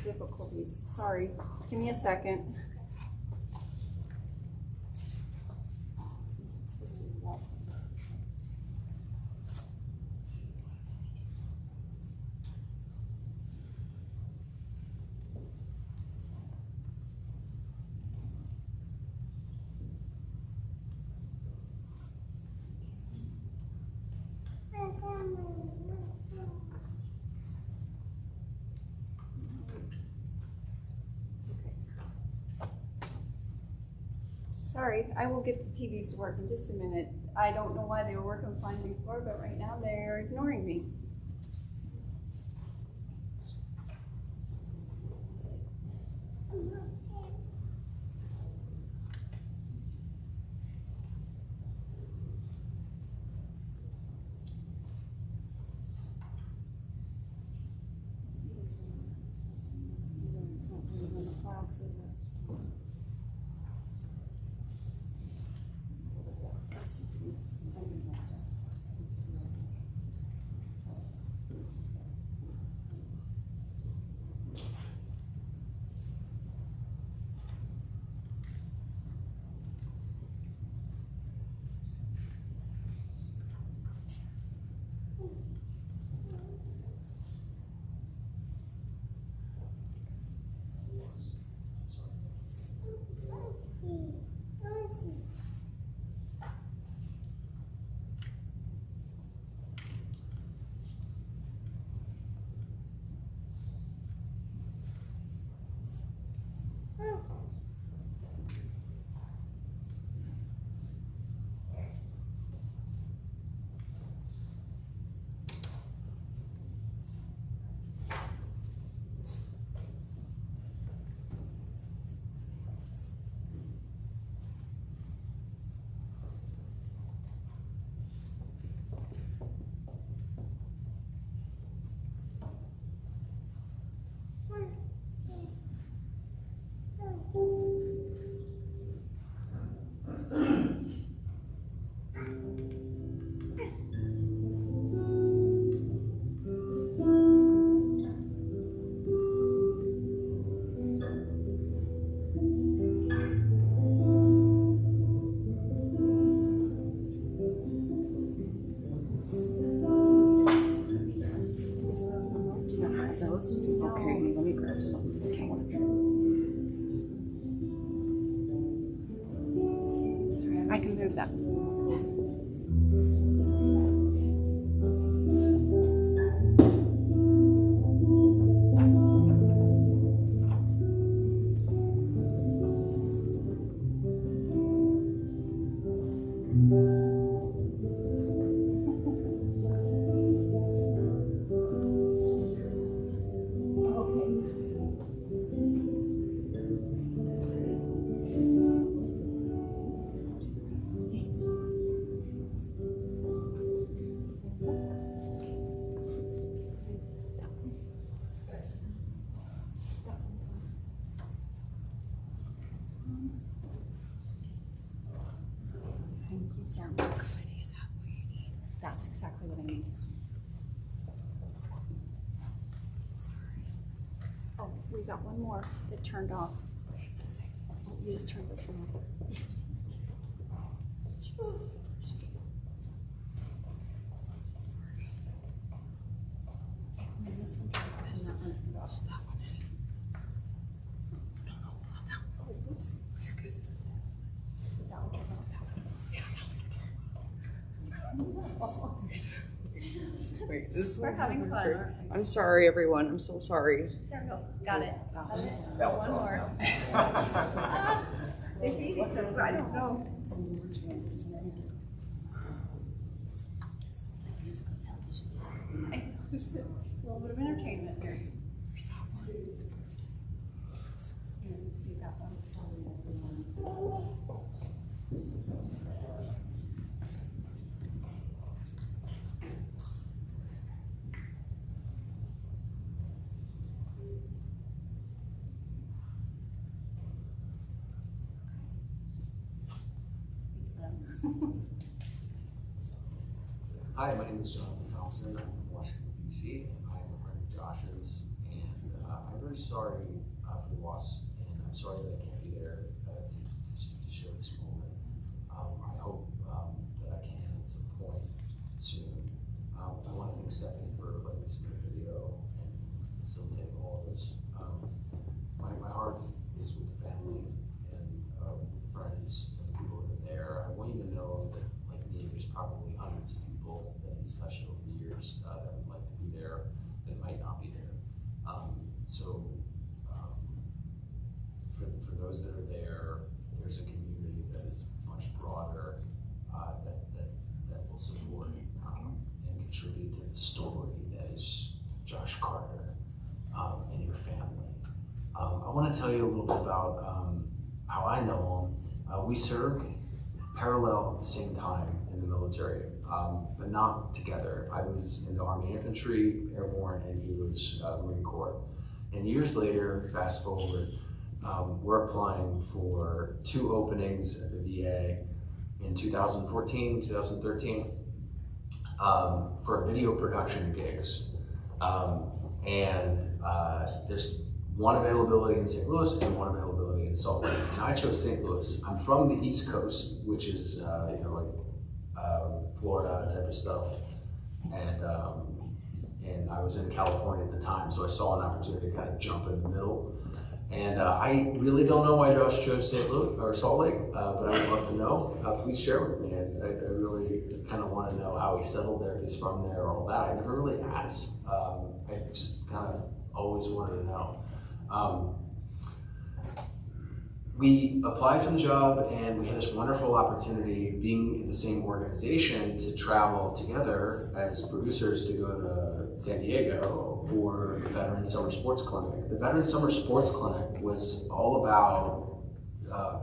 Difficulties. Sorry. Give me a second. Sorry, I will get the TVs to work in just a minute. I don't know why they were working fine before, but right now they're ignoring me. It's not really on the clocks, is it? Okay, let me grab some. Okay. Sorry, I can move that. Thank you so much. That's exactly what I need. Oh, we got one more that turned off. Oh, you just turned this one off. And then this one turned off, and that one turned off. That one. Oh, whoops. You're good. That one turned off. That one. Yeah. Wait, this We're one's having not fun, great. aren't we? I'm sorry, everyone. I'm so sorry. There we go. Got it. That was One more. Ah, they feed each other. I don't know. I know. Just a little bit of entertainment here. See that one. Hi, my name is Jonathan Thompson. I'm from Washington, D.C. I'm a friend of Josh's, and I'm very sorry for the loss, and I'm sorry that I can't be there to share this moment. I hope that I can at some point soon. I want to thank Stephanie for letting me submit a video and facilitating all of this. My heart is with the family and with the friends and the people that are there. I want you to know that, like me, there's probably hundreds of people that he's touched over the years that would like to be there that might not be there. For those that are there, there's a community that is much broader that will support and contribute to the story that is Josh Carter and your family. I want to tell you a little bit about how I know him. We served parallel at the same time in the military, but not together. I was in the Army Infantry, Airborne, and he was Marine Corps. And years later, fast forward, we're applying for 2 openings at the VA in 2014, 2013 for video production gigs. There's one availability in St. Louis and one availability in Salt Lake. And I chose St. Louis. I'm from the East Coast, which is Florida type of stuff. And I was in California at the time, so I saw an opportunity to kind of jump in the middle. And I really don't know why Josh chose St. Louis or Salt Lake, but I would love to know. Please share with me. I really kind of want to know how he settled there, if he's from there, all that. I never really asked. I just kind of always wanted to know. We applied for the job, and we had this wonderful opportunity, being in the same organization, to travel together as producers to go to San Diego for the Veteran Summer Sports Clinic. The Veteran Summer Sports Clinic was all about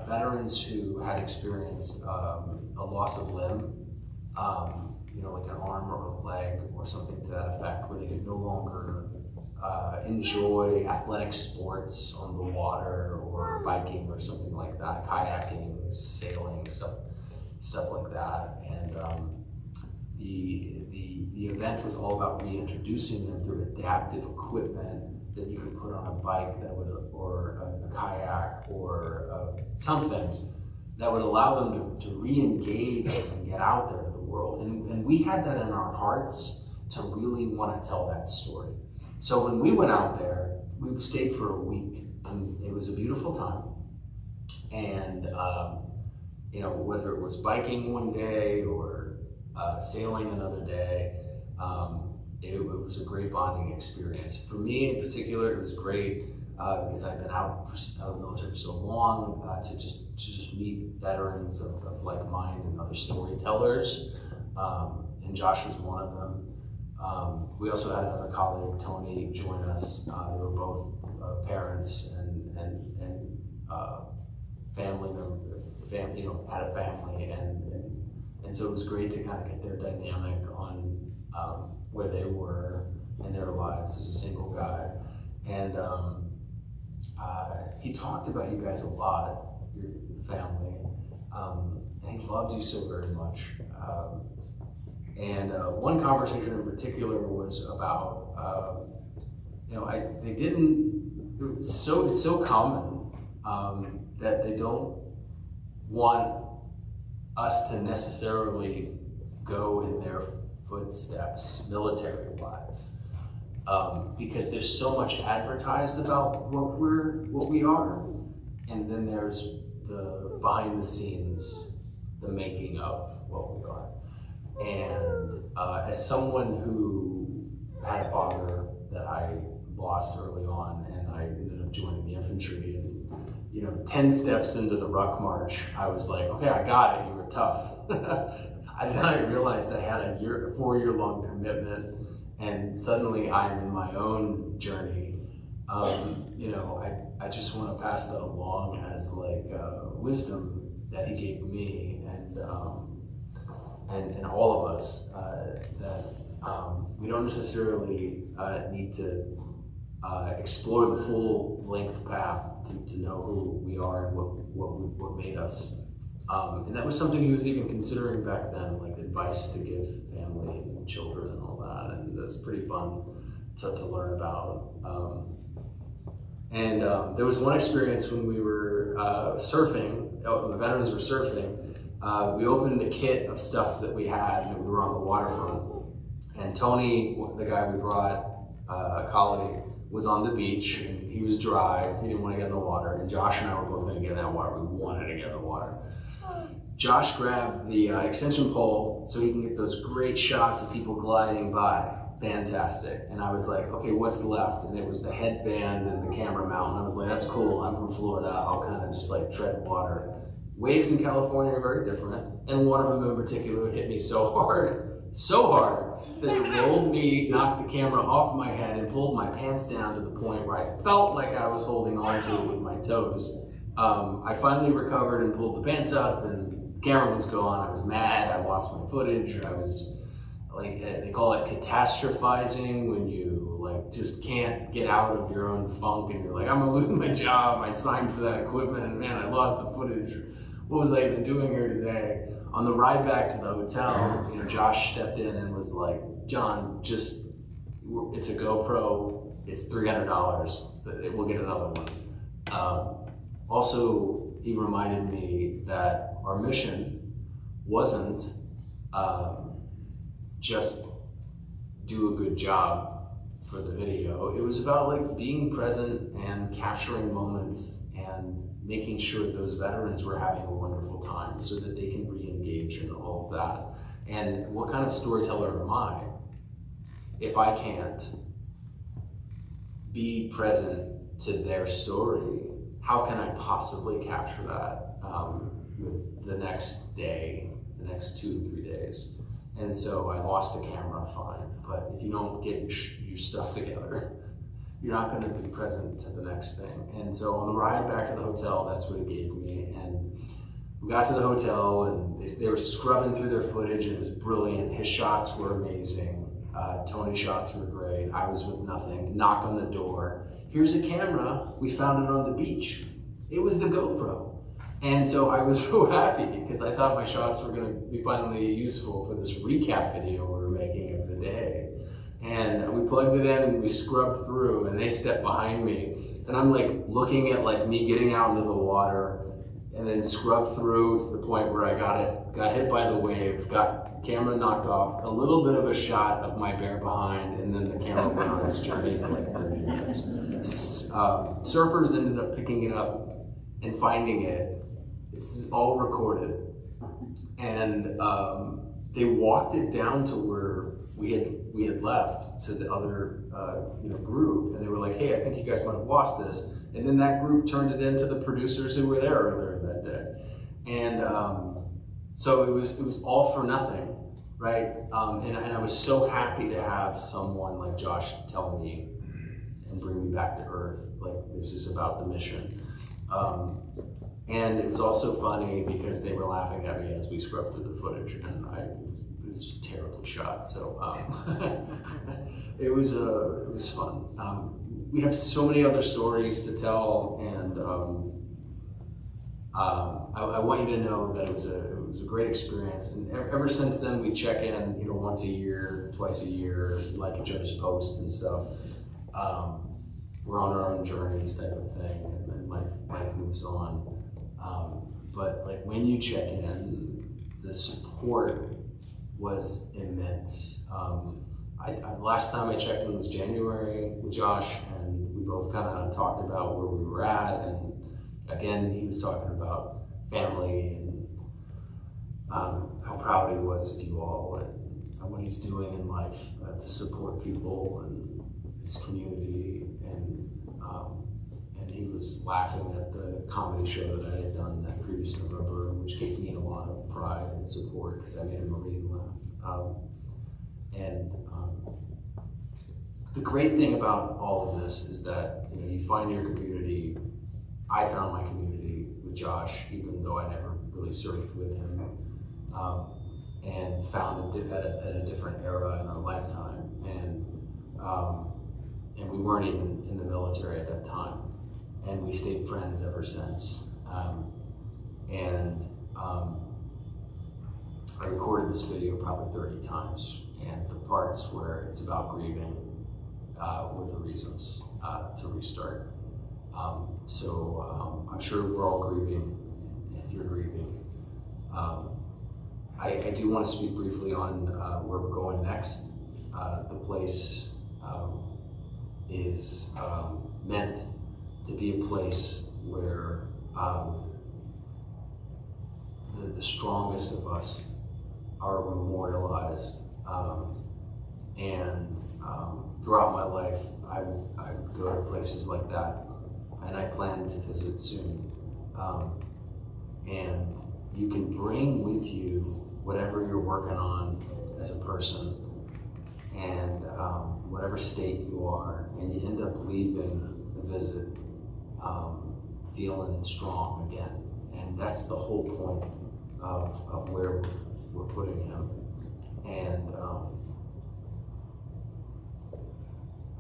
veterans who had experienced a loss of limb, like an arm or a leg or something to that effect, where they could no longer enjoy athletic sports on the water or biking or something like that, kayaking, sailing, stuff like that. And the event was all about reintroducing them through adaptive equipment that you could put on a bike or a kayak or something that would allow them to re-engage and get out there to the world. And we had that in our hearts to really want to tell that story. So when we went out there, we stayed for a week, and it was a beautiful time. And whether it was biking one day or sailing another day, it was a great bonding experience. For me in particular, it was great because I've been out of the military for so long to just meet veterans of like mind and other storytellers. And Josh was one of them. We also had another colleague, Tony, join us. They were both parents and family members, had a family, and so it was great to kind of get their dynamic on where they were in their lives as a single guy. And he talked about you guys a lot, your family, and he loved you so very much. And one conversation in particular was about, it's so common that they don't want us to necessarily go in their footsteps, military-wise, because there's so much advertised about what we are, and then there's the behind the scenes, the making of what we are. And as someone who had a father that I lost early on, and I ended up joining the infantry. And 10 steps into the ruck march, I was like, okay, I got it. You were tough. I did not realize that I had a 4-year-long commitment, and suddenly I'm in my own journey. I just want to pass that along as like wisdom that he gave me and all of us, that we don't necessarily need to explore the full length path to know who we are and what made us. And that was something he was even considering back then, like advice to give family and children and all that. And it was pretty fun to learn about. There was one experience when we were surfing, the veterans were surfing. We opened a kit of stuff that we had, and we were on the waterfront. And Tony, the guy we brought, a colleague, was on the beach, and he was dry. He didn't want to get in the water. And Josh and I were both going to get in that water. We wanted to get in the water. Josh grabbed the extension pole so he can get those great shots of people gliding by. Fantastic. And I was like, okay, what's left? And it was the headband and the camera mount. And I was like, that's cool. I'm from Florida. I'll kind of just like tread water. Waves in California are very different. And one of them in particular hit me so hard, that it rolled me, knocked the camera off my head, and pulled my pants down to the point where I felt like I was holding on to it with my toes. I finally recovered and pulled the pants up, and the camera was gone. I was mad. I lost my footage. I was like, they call it catastrophizing, when you like just can't get out of your own funk and you're like, I'm gonna lose my job. I signed for that equipment and man, I lost the footage. What was I even doing here today? On the ride back to the hotel, Josh stepped in and was like, John, it's a GoPro, it's $300, but we'll get another one. Also, he reminded me that our mission wasn't just do a good job for the video. It was about like being present and capturing moments and making sure that those veterans were having a wonderful time so that they can re-engage in all of that. And what kind of storyteller am I if I can't be present to their story? How can I possibly capture that with the next day, the next 2 to 3 days? And so I lost the camera, fine. But if you don't get your stuff together, you're not going to be present to the next thing. And so on the ride back to the hotel, that's what it gave me. And we got to the hotel, and they were scrubbing through their footage, and it was brilliant. His shots were amazing. Tony's shots were great. I was with nothing. Knock on the door. Here's a camera. We found it on the beach. It was the GoPro. And so I was so happy because I thought my shots were going to be finally useful for this recap video we were making of the day. And we plugged it in and we scrubbed through, and they stepped behind me. And I'm like looking at like me getting out into the water and then scrubbed through to the point where I got hit by the wave, got camera knocked off, a little bit of a shot of my bare behind, and then the camera went on its journey for like 30 minutes. Surfers ended up picking it up and finding it. It's all recorded. And they walked it down to where we had left to the other group, and they were like, hey, I think you guys might have lost this. And then that group turned it into the producers who were there earlier that day. And so it was all for nothing, right? And I was so happy to have someone like Josh tell me and bring me back to earth, like this is about the mission. And it was also funny because they were laughing at me as we scrubbed through the footage, and it was just terribly shot. So it was fun. We have so many other stories to tell, and I want you to know that it was a great experience. And ever since then, we check in, once a year, twice a year, like each other's posts and stuff. We're on our own journeys, type of thing, and life moves on. But like when you check in, the support was immense. Last time I checked in was January with Josh, and we both kind of talked about where we were at, and again, he was talking about family and how proud he was of you all, and what he's doing in life to support people and his community, and he was laughing at the comedy show that I had done that previous November, which gave me a lot of pride and support because I made a Marine laugh. The great thing about all of this is that you find your community. I found my community with Josh, even though I never really served with him, and found it at a different era in our lifetime, and we weren't even in the military at that time, and we stayed friends ever since. I recorded this video probably 30 times, and the parts where it's about grieving were the reasons to restart. I'm sure we're all grieving, and you're grieving. I do want to speak briefly on where we're going next. The place is meant to be a place where the strongest of us are memorialized. Throughout my life, I would go to places like that, and I plan to visit soon. And you can bring with you whatever you're working on as a person, and whatever state you are, and you end up leaving the visit feeling strong again. And that's the whole point of where we're putting him. And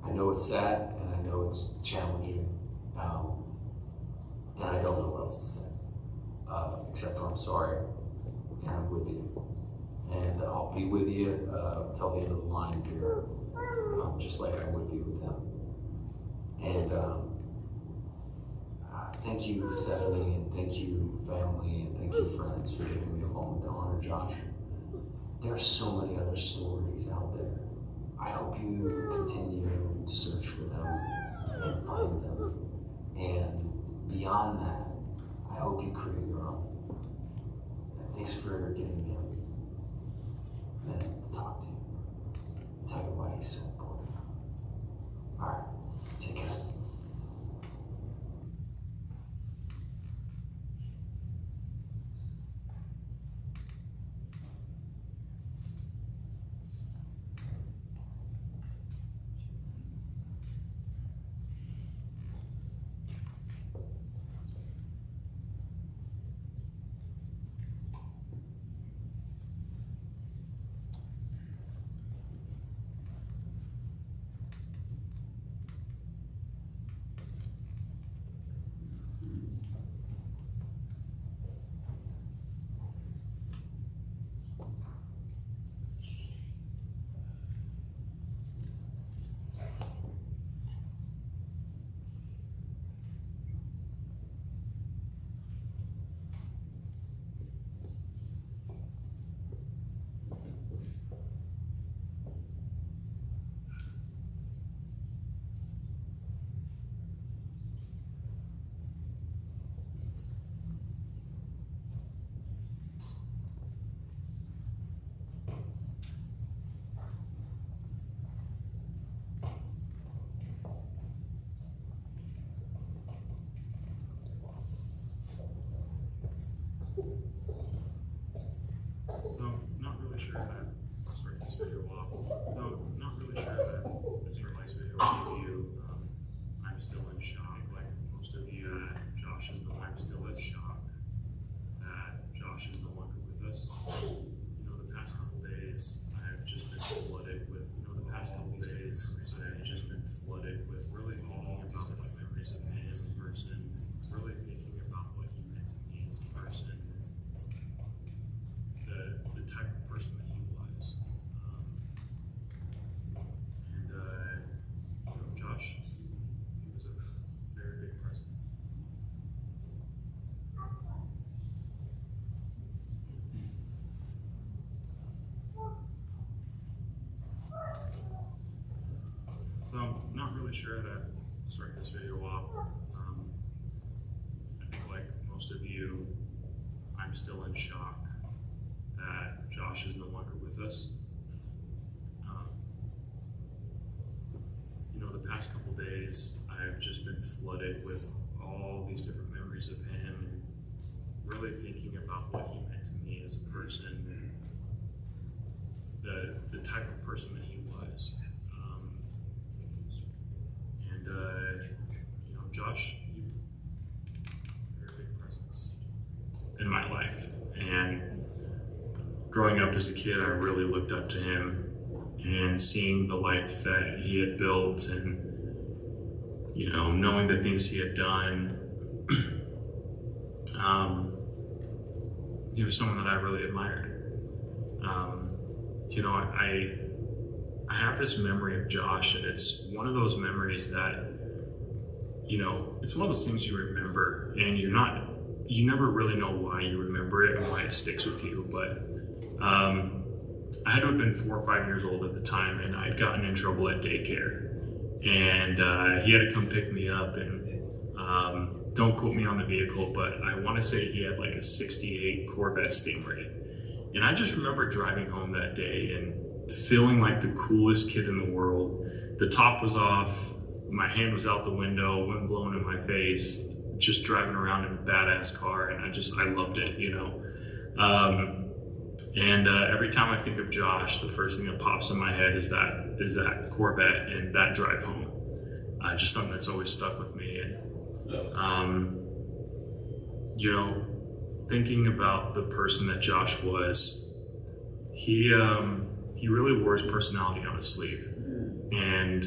I know it's sad, and I know it's challenging, and I don't know what else to say, except for I'm sorry, and I'm with you. And I'll be with you till the end of the line here, just like I would be with him. And thank you, Stephanie, and thank you, family, and thank you, friends, for giving me a moment to honor Josh. There are so many other stories out there. I hope you continue to search for them and find them. And beyond that, I hope you create your own. And thanks for giving me a minute to talk to you and tell you why he's so important. All right, take care. So, not really sure that I'll start this video off. So, not really sure that this is your last video with you. I'm still in shock, like most of you. Josh is the one. I'm still in shock that Josh is no longer with us. The past couple days, I've just been flooded with, really thinking about the memories of him as a person, really thinking about what he meant to me as a person. The type of person that he was. Josh, he was a very big present. So I'm not really sure how to start this video off. I think like most of you, I'm still in shock that Josh is no longer with us. days, I've just been flooded with all these different memories of him and really thinking about what he meant to me as a person and the type of person that he was. You know, Josh, you're a big presence in my life. And growing up as a kid, I really looked up to him, and seeing the life that he had built and, you know, knowing the things he had done, he was someone that I really admired. You know, I have this memory of Josh, and it's one of those memories that, you know, it's one of those things you remember, and you never really know why you remember it and why it sticks with you. But I had to have been 4 or 5 years old at the time, and I'd gotten in trouble at daycare, and he had to come pick me up. And don't quote me on the vehicle, but I want to say he had like a '68 Corvette Stingray. And I just remember driving home that day and feeling like the coolest kid in the world. The top was off, my hand was out the window, wind blowing in my face, just driving around in a badass car, and I loved it, you know. Every time I think of Josh, the first thing that pops in my head is that Corvette and that drive home. Just something that's always stuck with me. And you know, thinking about the person that Josh was, he really wore his personality on his sleeve, and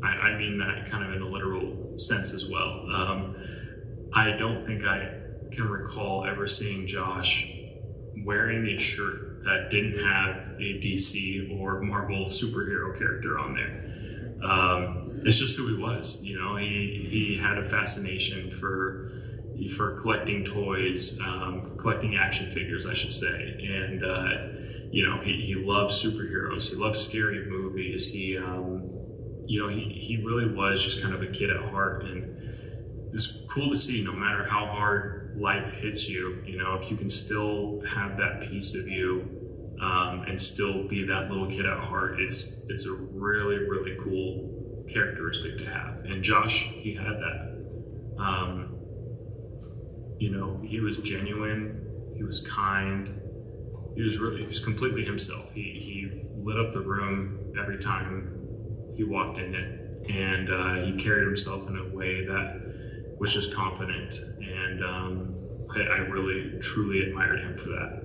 I mean that kind of in a literal sense as well. I don't think I can recall ever seeing Josh wearing a shirt that didn't have a DC or Marvel superhero character on there. It's just who he was, you know. He had a fascination for collecting toys, collecting action figures, I should say. And you know, he loved superheroes. He loved scary movies. You know, he really was just kind of a kid at heart, and it's cool to see. No matter how hard life hits you, you know, if you can still have that piece of you and still be that little kid at heart, it's a really, really cool characteristic to have. And Josh, he had that. You know, he was genuine, he was kind, he was completely himself. He lit up the room every time he walked in it, and he carried himself in a way that was just confident, and I really, truly admired him for that.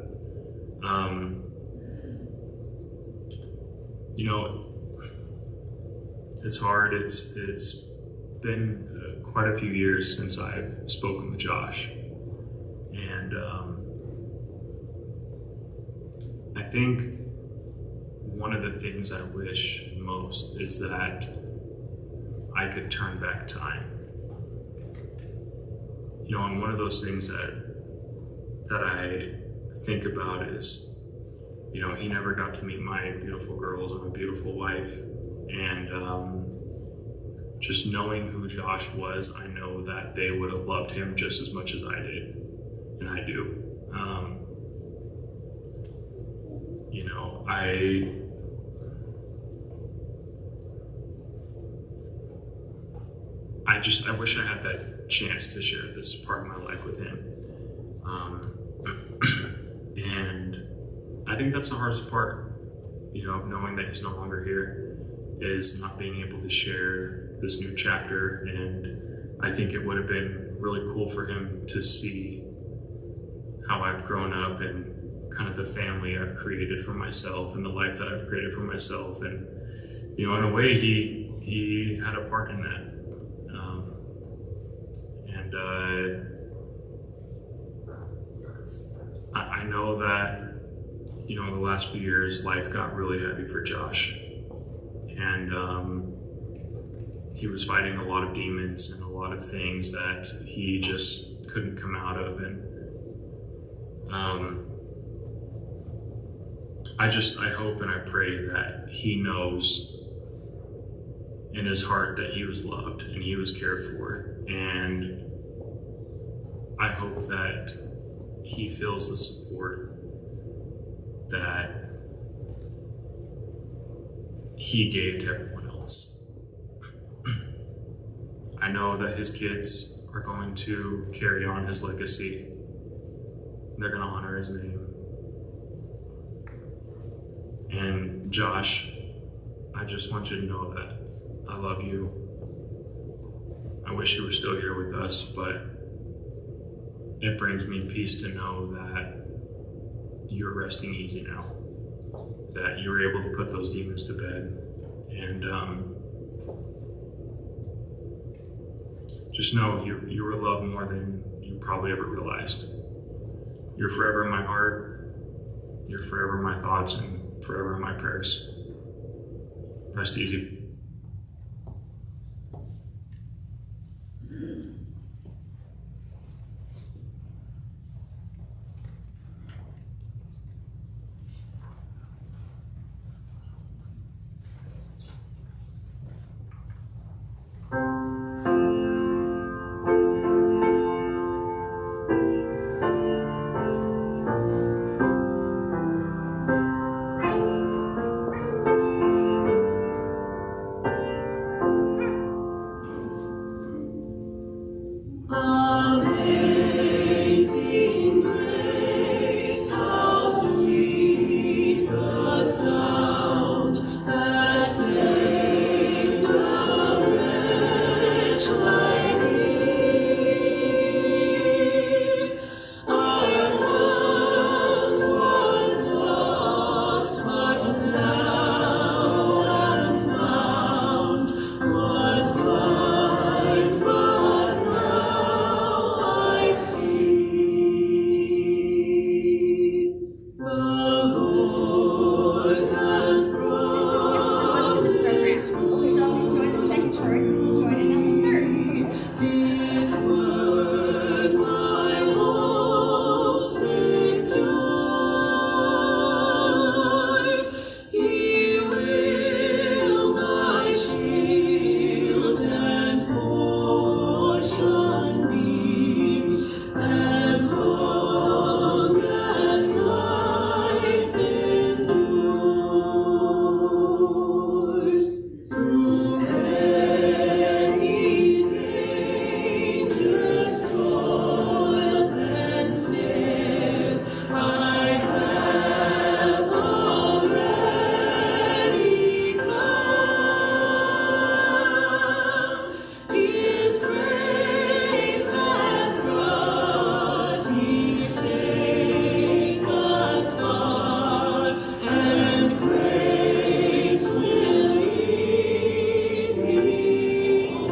You know, it's hard. It's been quite a few years since I've spoken with Josh, and I think one of the things I wish most is that I could turn back time. You know, and one of those things that I think about is, you know, he never got to meet my beautiful girls or my beautiful wife, and just knowing who Josh was, I know that they would have loved him just as much as I did, and I do. You know, I wish I had that chance to share this part of my life with him. And I think that's the hardest part, you know, knowing that he's no longer here, is not being able to share this new chapter. And I think it would have been really cool for him to see how I've grown up and kind of the family I've created for myself and the life that I've created for myself. And, you know, in a way, he had a part in that. I know that, you know, the last few years, life got really heavy for Josh. And he was fighting a lot of demons and a lot of things that he just couldn't come out of. And I hope and I pray that he knows in his heart that he was loved and he was cared for. And I hope that he feels the support that he gave to everyone else. know that his kids are going to carry on his legacy. They're going to honor his name. And Josh, I just want you to know that I love you. I wish you were still here with us, but it brings me peace to know that you're resting easy now, that you were able to put those demons to bed. And just know you were loved more than you probably ever realized. You're forever in my heart, you're forever in my thoughts, and forever in my prayers. Rest easy. Amazing grace, how sweet the sound that saved a wretch like me. I once was lost, but now am found, was blind, but now I see. The Lord has promised to His word, my hope secures. He will my shield and portion be, as long as life endures. Through many dangers, toils, and snares, I have already come. His grace has brought me safe thus far, and grace will lead me home.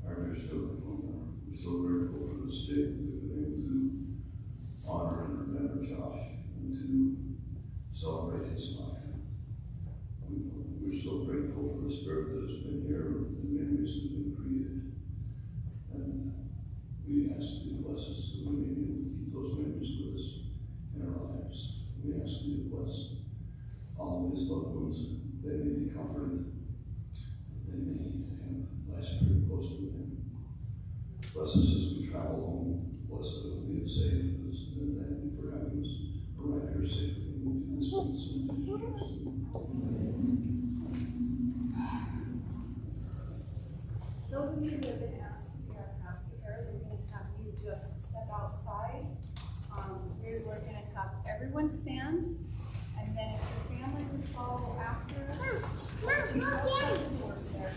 Our dear Heavenly Father, we're so grateful for this day that we've been able to honor and remember Josh and to celebrate his life. We're so grateful for the spirit that has been here and the memories that have been created. And we ask that you bless us that we may be able to keep those memories with us in our lives. We ask that you bless all of his loved ones, that they may be comforted, that they may have thy spirit close to them. Bless us as we travel home. Bless us that we are safe. And thank you for having us arrive here safely. We do this in the Son of Jesus. Those of you who have been asked to be our pastors, I'm going to have you just step outside. We're going to have everyone stand, and then if your family would follow after us, just outside the doors there.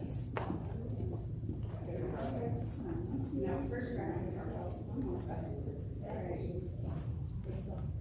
Now, first round, All right.